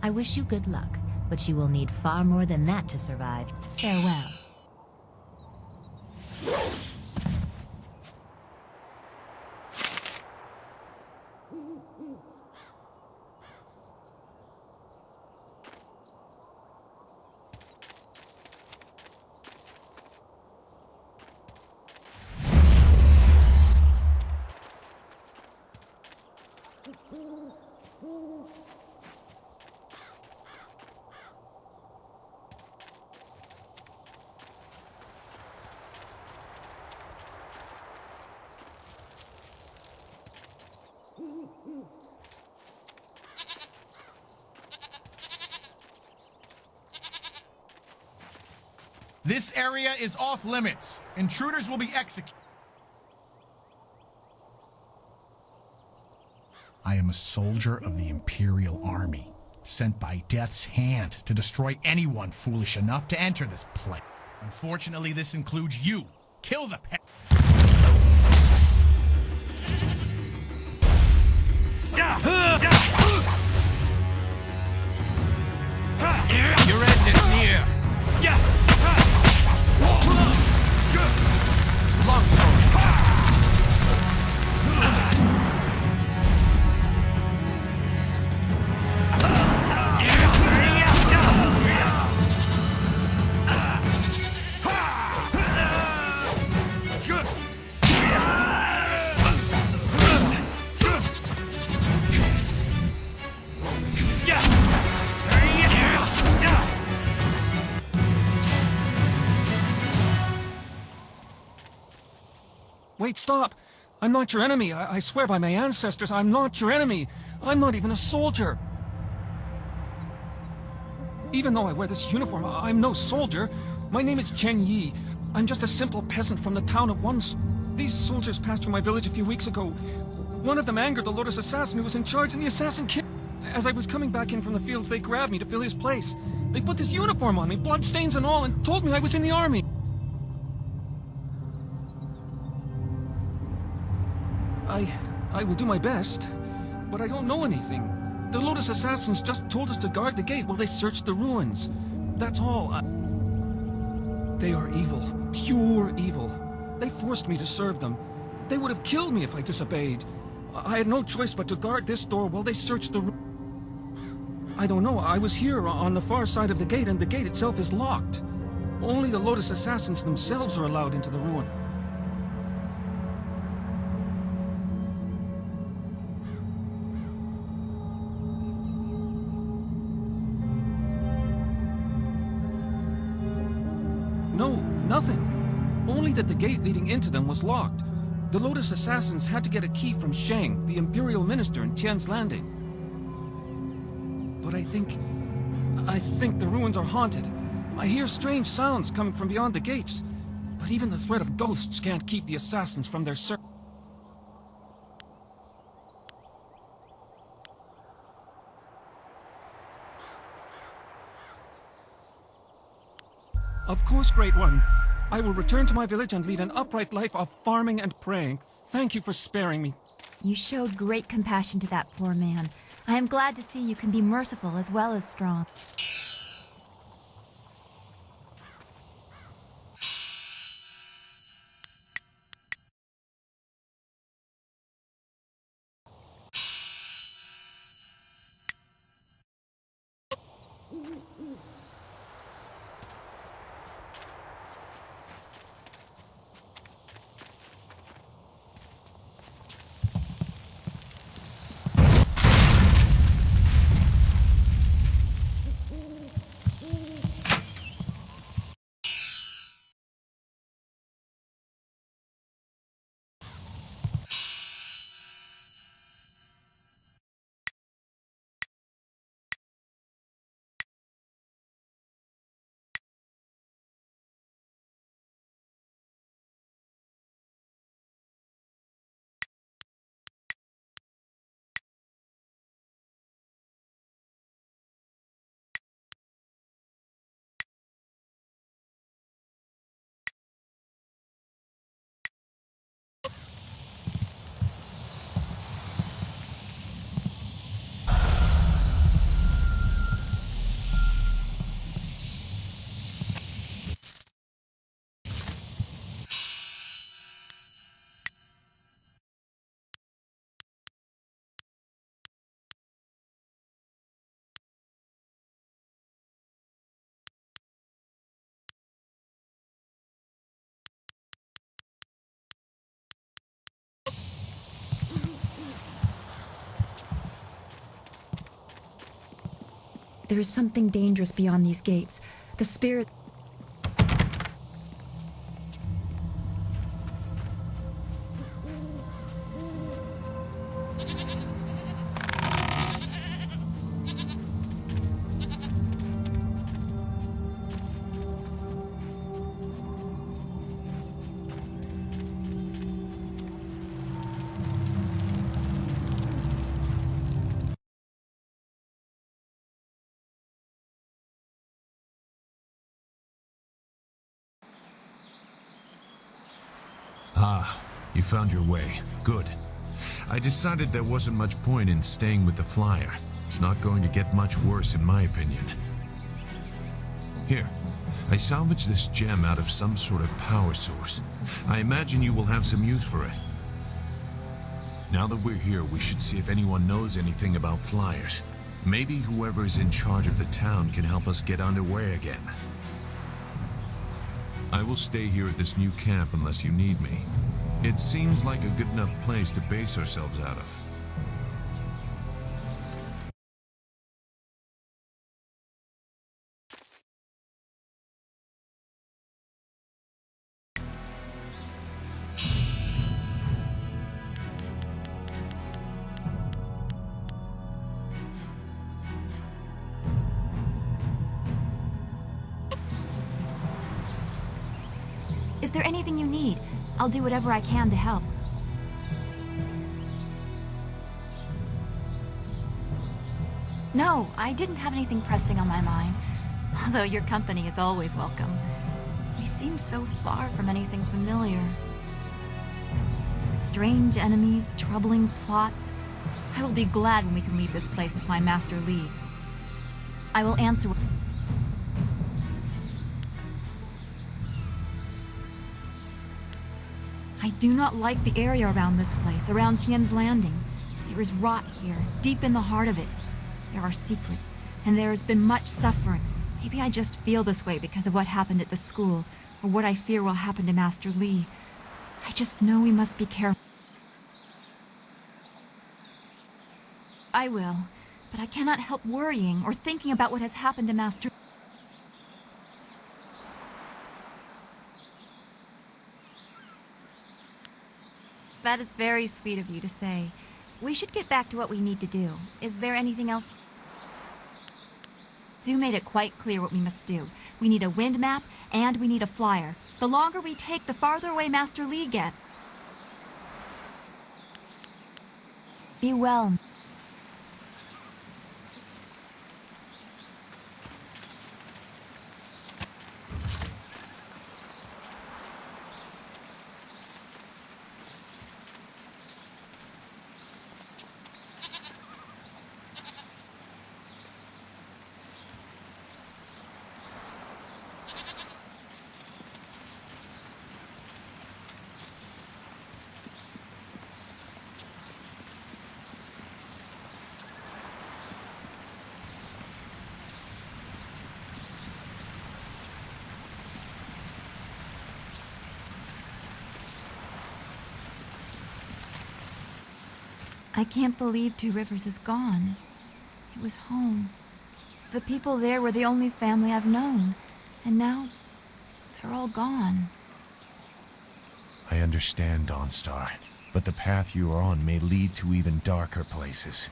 I wish you good luck, but you will need far more than that to survive. Farewell. This area is off limits. Intruders will be executed. I am a soldier of the Imperial Army, sent by Death's Hand to destroy anyone foolish enough to enter this place. Unfortunately, this includes you. Kill the pet. Your end is near. Longsword. Wait, stop! I'm not your enemy. I swear by my ancestors, I'm not your enemy. I'm not even a soldier. Even though I wear this uniform, I'm no soldier. My name is Chen Yi. I'm just a simple peasant from the town of Wons. These soldiers passed through my village a few weeks ago. One of them angered the Lotus Assassin who was in charge, and the assassin killed. As I was coming back in from the fields, they grabbed me to fill his place. They put this uniform on me, bloodstains and all, and told me I was in the army. I will do my best, but I don't know anything. The Lotus Assassins just told us to guard the gate while they searched the ruins. That's all. They are evil. Pure evil. They forced me to serve them. They would have killed me if I disobeyed. I had no choice but to guard this door while they searched the I don't know. I was here on the far side of the gate, and the gate itself is locked. Only the Lotus Assassins themselves are allowed into the ruin. No, nothing. Only that the gate leading into them was locked. The Lotus Assassins had to get a key from Shang, the Imperial Minister in Tian's Landing. But I think the ruins are haunted. I hear strange sounds coming from beyond the gates. But even the threat of ghosts can't keep the assassins from their search. Of course, Great One. I will return to my village and lead an upright life of farming and praying. Thank you for sparing me. You showed great compassion to that poor man. I am glad to see you can be merciful as well as strong. There is something dangerous beyond these gates. The spirit... Ah, you found your way. Good. I decided there wasn't much point in staying with the flyer. It's not going to get much worse in my opinion. Here, I salvaged this gem out of some sort of power source. I imagine you will have some use for it. Now that we're here, we should see if anyone knows anything about flyers. Maybe whoever is in charge of the town can help us get underway again. I will stay here at this new camp unless you need me. It seems like a good enough place to base ourselves out of. Is there anything you need? I'll do whatever I can to help. No, I didn't have anything pressing on my mind. Although your company is always welcome. We seem so far from anything familiar. Strange enemies, troubling plots. I will be glad when we can leave this place to find Master Li. I will answer. I do not like the area around this place, around Tien's Landing. There is rot here, deep in the heart of it. There are secrets, and there has been much suffering. Maybe I just feel this way because of what happened at the school, or what I fear will happen to Master Li. I just know we must be careful. I will, but I cannot help worrying or thinking about what has happened to Master. That is very sweet of you to say. We should get back to what we need to do. Is there anything else? Zoo made it quite clear what we must do. We need a wind map, and we need a flyer. The longer we take, the farther away Master Li gets. Be well. I can't believe Two Rivers is gone. It was home. The people there were the only family I've known. And now, they're all gone. I understand, Dawnstar, but the path you are on may lead to even darker places.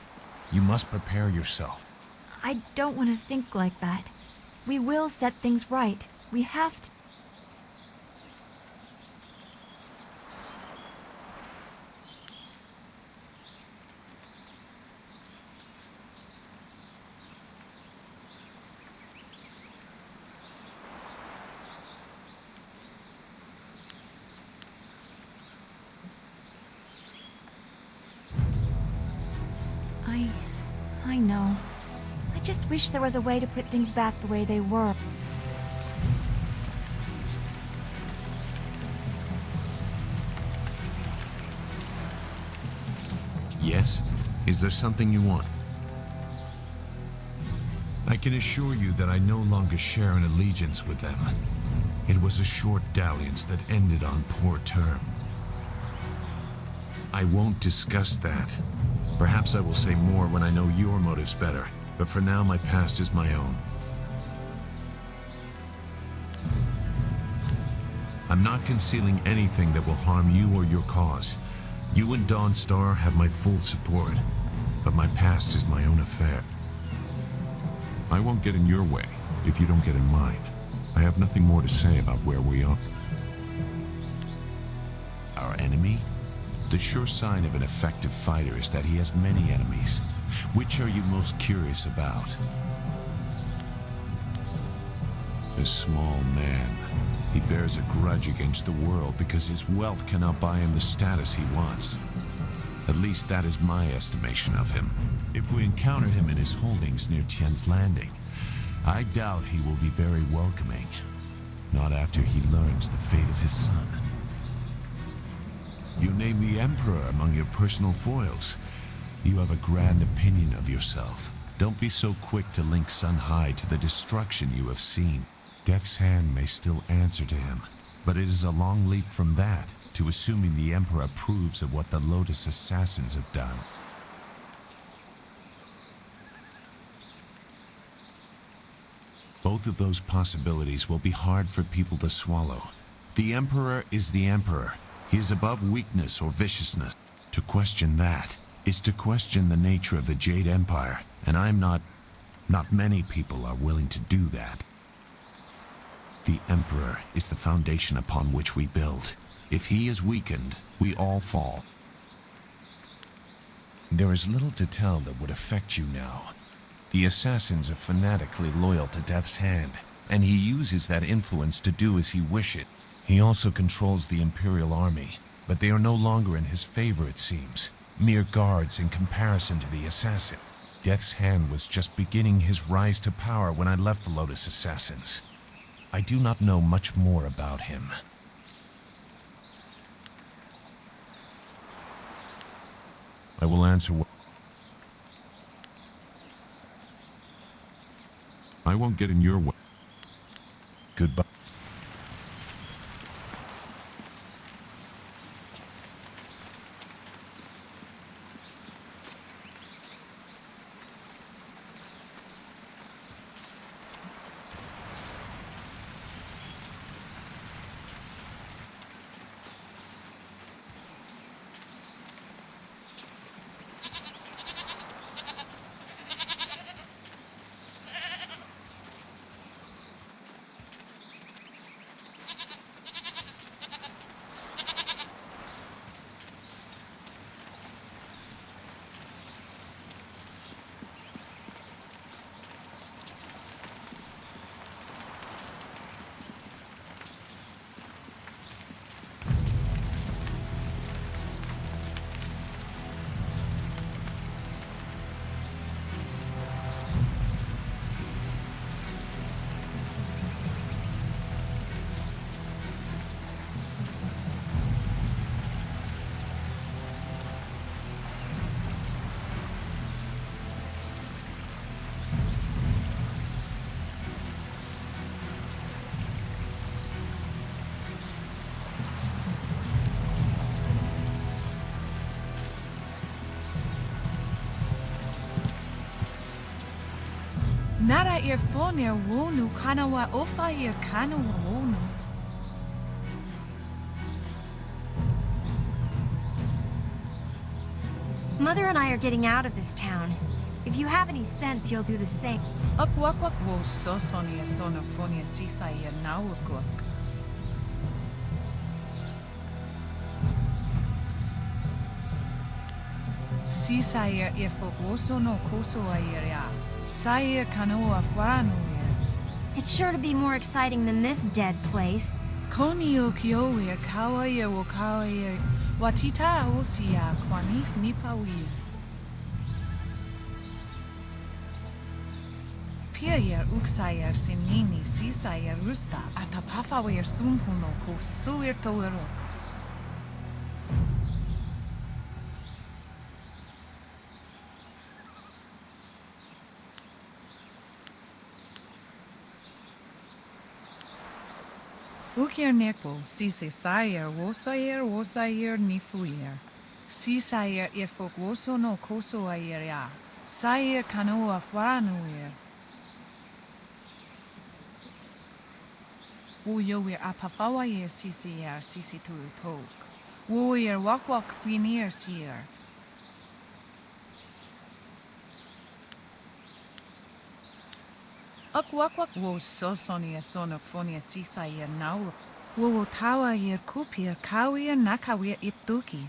You must prepare yourself. I don't want to think like that. We will set things right. We have to. I know. I just wish there was a way to put things back the way they were. Yes? Is there something you want? I can assure you that I no longer share an allegiance with them. It was a short dalliance that ended on poor terms. I won't discuss that. Perhaps I will say more when I know your motives better, but for now my past is my own. I'm not concealing anything that will harm you or your cause. You and Dawnstar have my full support, but my past is my own affair. I won't get in your way if you don't get in mine. I have nothing more to say about where we are. Our enemy? The sure sign of an effective fighter is that he has many enemies. Which are you most curious about? This small man. He bears a grudge against the world because his wealth cannot buy him the status he wants. At least that is my estimation of him. If we encounter him in his holdings near Tien's Landing, I doubt he will be very welcoming. Not after he learns the fate of his son. You name the Emperor among your personal foils. You have a grand opinion of yourself. Don't be so quick to link Sun High to the destruction you have seen. Death's hand may still answer to him, but it is a long leap from that to assuming the Emperor approves of what the Lotus assassins have done. Both of those possibilities will be hard for people to swallow. The Emperor is the Emperor. He is above weakness or viciousness. To question that is to question the nature of the Jade Empire, and not many people are willing to do that. The Emperor is the foundation upon which we build. If he is weakened, we all fall. There is little to tell that would affect you now. The assassins are fanatically loyal to Death's Hand, and he uses that influence to do as he wishes. He also controls the Imperial Army. But they are no longer in his favor, it seems. Mere guards in comparison to the assassin. Death's Hand was just beginning his rise to power when I left the Lotus Assassins. I do not know much more about him. I will answer what... I won't get in your way. Goodbye. Nara earphone wonu kanawa ofa ear kanawa wonu. Mother and I are getting out of this town. If you have any sense, you'll do the same. Akwakwak wo sosonia sonophonia sisaya nawakuk. Sisaya ifok woso no koso ayeria. Sayer kanoa fwanuya. It's sure to be more exciting than this dead place. Konio kioia kawaya wakawaya watita osia kwanif nipawia. Piayer uksayer sinini sisayer rusta atapafawer sumpuno ko suir toerok. Ukier nepo, sise sayer wosayer nifuyer. Sisayer ifok woso no koso ayer ya. Sayer kanoa fwanuyer. Woyer apafawayer sisiyer sisi tu tok. Woyer wakwak finir sier. Akwakwak wo sosonia sonophonia sisaya now. Wo tawa yer kupir kawir nakawir iptuki.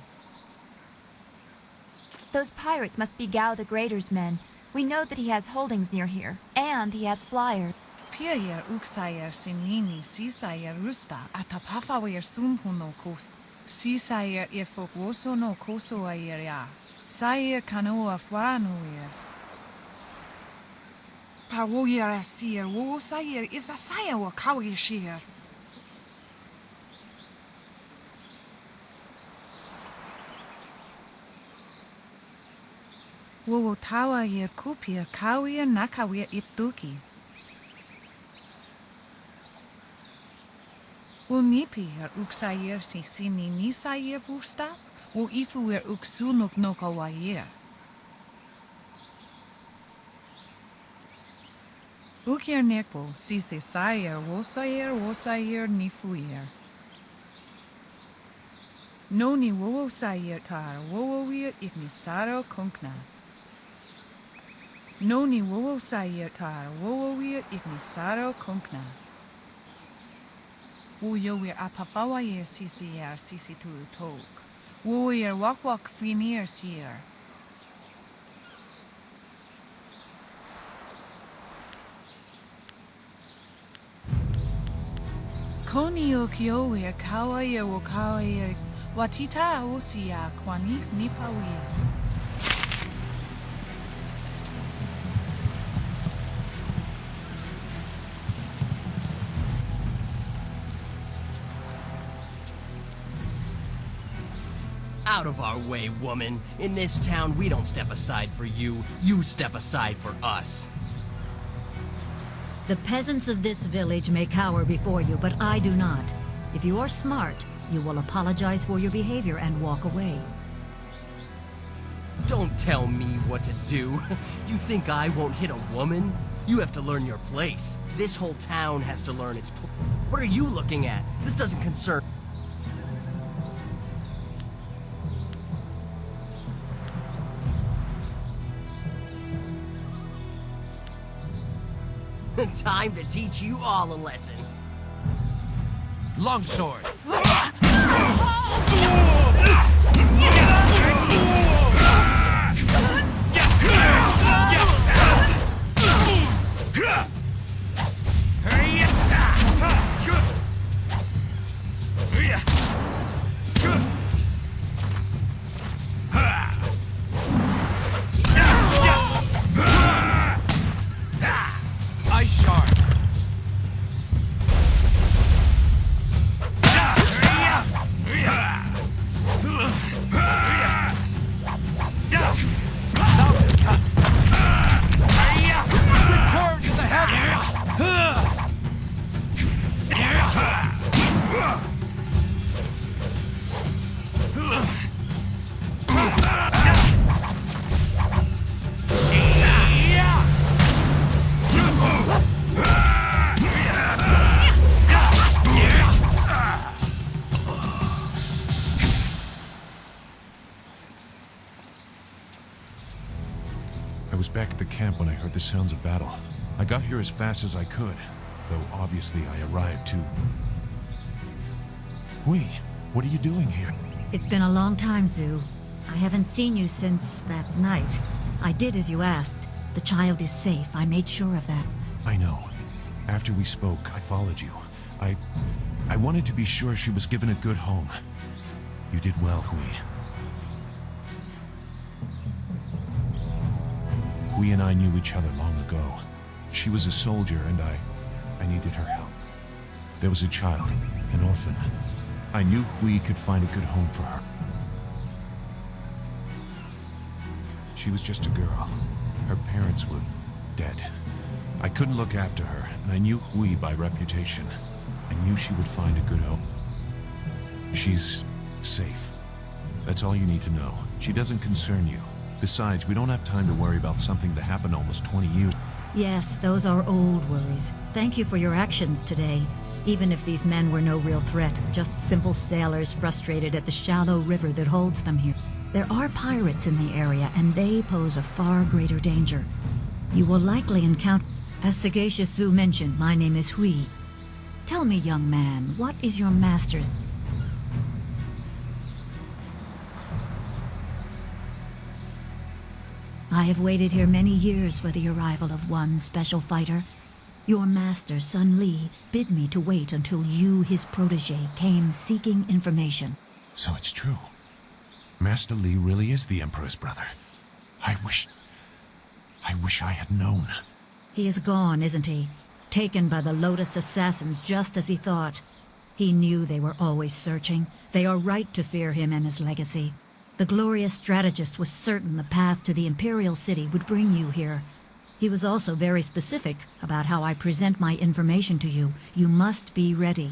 Those pirates must be Gao the Greater's men. We know that he has holdings near here, and he has flyers. Piayer uksayer sinini sisayer rusta atapafawer sumpuno kos. Sisayer ifok woso no koso ayer ya. Sayer kanoa fwanuyer. Pawoyer astier wo sayer ifasaya wa kawir sheer. Wo tawa yer kupir kawir nakawir iptuki. Wo nipier uksayer sisini nisayer vusta, wo ifuer uksunok nokawayer. Ukier nepo, sise sayer wosayer nifuyer. Noni wo sayer tar wo wir ignisaro kunkna. Noni wo sayer tar wo wir ignisaro kunkna. Wo yo wir apafawayer sisi tu tok. Wo wir wakwak finir sier. Konio kioia kawaya wakawaya Watita osia kwanif nipawia. Out of our way, woman. In this town, we don't step aside for you. You step aside for us. The peasants of this village may cower before you, but I do not. If you are smart, you will apologize for your behavior and walk away. Don't tell me what to do. You think I won't hit a woman? You have to learn your place. This whole town has to learn its place. What are you looking at? This doesn't concern... Time to teach you all a lesson. Longsword. Ice shard. Thousand cuts. Return to the heavens. I was back at the camp when I heard the sounds of battle. I got here as fast as I could, though obviously I arrived too. Hui, what are you doing here? It's been a long time, Zhu. I haven't seen you since that night. I did as you asked. The child is safe. I made sure of that. I know. After we spoke, I followed you. I wanted to be sure she was given a good home. You did well, Hui. Hui and I knew each other long ago. She was a soldier and I needed her help. There was a child, an orphan. I knew Hui could find a good home for her. She was just a girl. Her parents were dead. I couldn't look after her, and I knew Hui by reputation. I knew she would find a good home. She's safe. That's all you need to know. She doesn't concern you. Besides, we don't have time to worry about something that happened almost 20 years. Yes, those are old worries. Thank you for your actions today. Even if these men were no real threat, just simple sailors frustrated at the shallow river that holds them here. There are pirates in the area, and they pose a far greater danger. You will likely encounter... As Sagacious Su mentioned, my name is Hui. Tell me, young man, what is your master's... I have waited here many years for the arrival of one special fighter. Your master, Sun Li, bid me to wait until you, his protege, came seeking information. So it's true. Master Li really is the Emperor's brother. I wish I had known. He is gone, isn't he? Taken by the Lotus assassins just as he thought. He knew they were always searching. They are right to fear him and his legacy. The glorious strategist was certain the path to the Imperial City would bring you here. He was also very specific about how I present my information to you. You must be ready.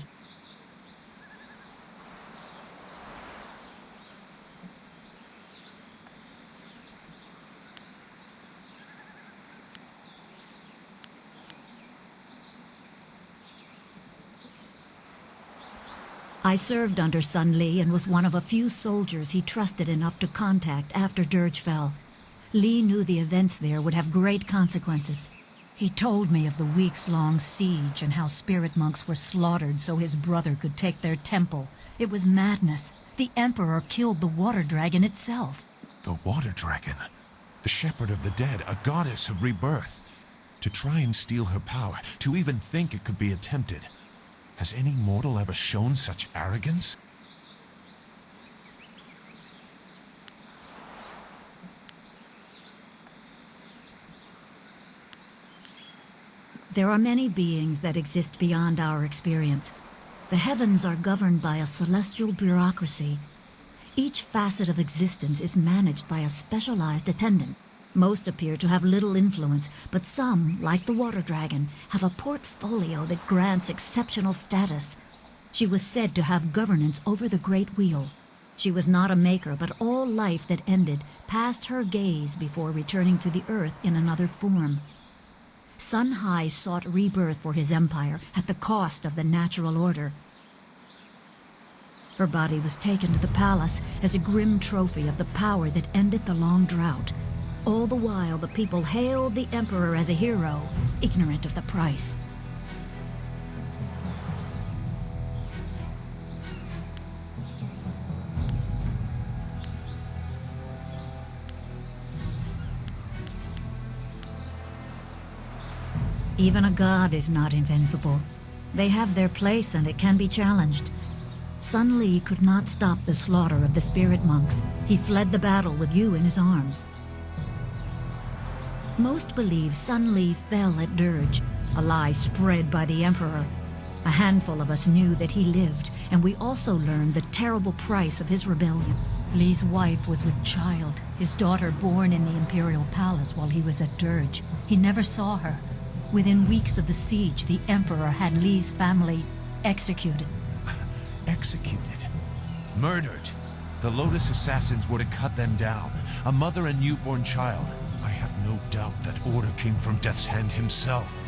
I served under Sun Li and was one of a few soldiers he trusted enough to contact after Dirge fell. Li knew the events there would have great consequences. He told me of the weeks-long siege and how spirit monks were slaughtered so his brother could take their temple. It was madness. The Emperor killed the water dragon itself. The water dragon? The shepherd of the dead, a goddess of rebirth. To try and steal her power, to even think it could be attempted. Has any mortal ever shown such arrogance? There are many beings that exist beyond our experience. The heavens are governed by a celestial bureaucracy. Each facet of existence is managed by a specialized attendant. Most appear to have little influence, but some, like the water dragon, have a portfolio that grants exceptional status. She was said to have governance over the Great Wheel. She was not a maker, but all life that ended passed her gaze before returning to the earth in another form. Sun High sought rebirth for his empire at the cost of the natural order. Her body was taken to the palace as a grim trophy of the power that ended the long drought. All the while, the people hailed the emperor as a hero, ignorant of the price. Even a god is not invincible. They have their place and it can be challenged. Sun Li could not stop the slaughter of the spirit monks. He fled the battle with you in his arms. Most believe Sun Li fell at Dirge, a lie spread by the Emperor. A handful of us knew that he lived, and we also learned the terrible price of his rebellion. Li's wife was with child, his daughter born in the Imperial Palace while he was at Dirge. He never saw her. Within weeks of the siege, the Emperor had Li's family executed. Executed? Murdered? The Lotus assassins would have cut them down. A mother and newborn child. I have no doubt that order came from Death's Hand himself.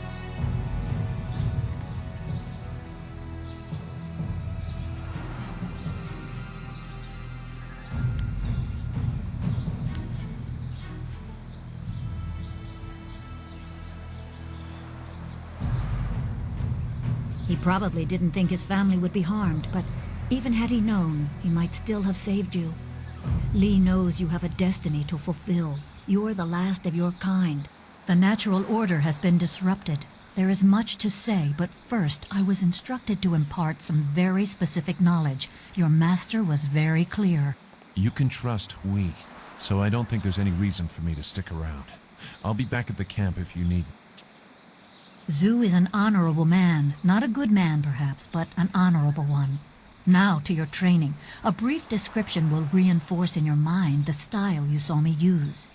He probably didn't think his family would be harmed, but even had he known, he might still have saved you. Li knows you have a destiny to fulfill. You're the last of your kind. The natural order has been disrupted. There is much to say, but first I was instructed to impart some very specific knowledge. Your master was very clear. You can trust Hui, so I don't think there's any reason for me to stick around. I'll be back at the camp if you need. Zhu is an honorable man. Not a good man, perhaps, but an honorable one. Now to your training. A brief description will reinforce in your mind the style you saw me use.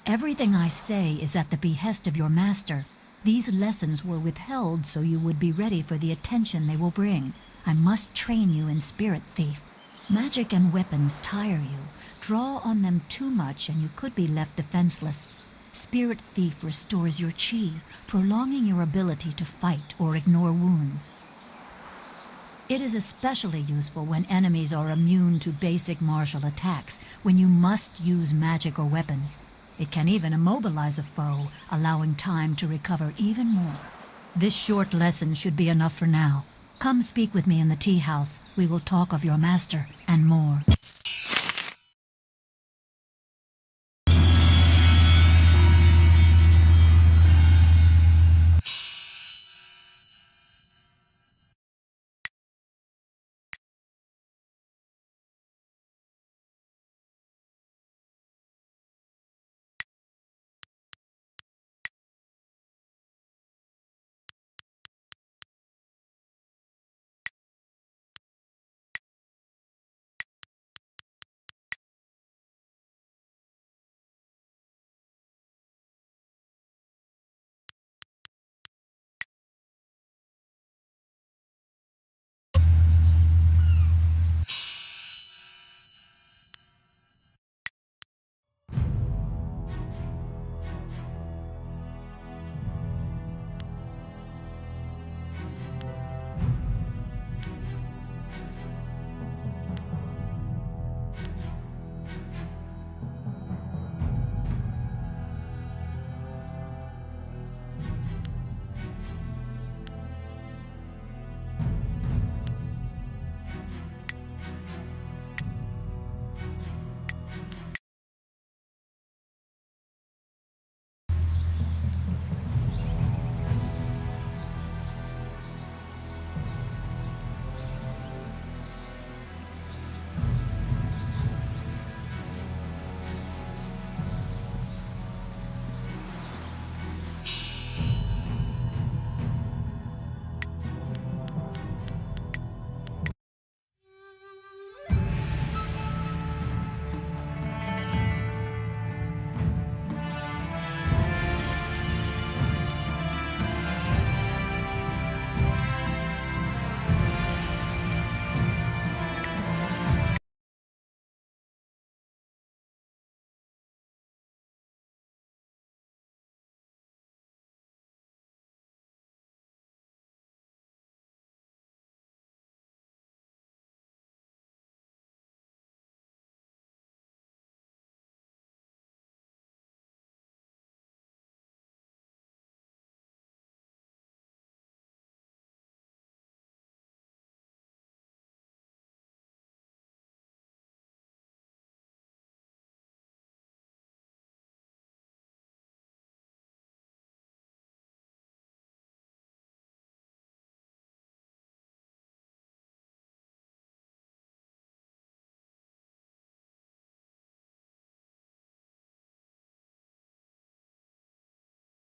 Everything I say is at the behest of your master. These lessons were withheld so you would be ready for the attention they will bring. I must train you in Spirit Thief. Magic and weapons tire you. Draw on them too much and you could be left defenseless. Spirit Thief restores your chi, prolonging your ability to fight or ignore wounds. It is especially useful when enemies are immune to basic martial attacks, when you must use magic or weapons. It can even immobilize a foe, allowing time to recover even more. This short lesson should be enough for now. Come speak with me in the tea house. We will talk of your master and more.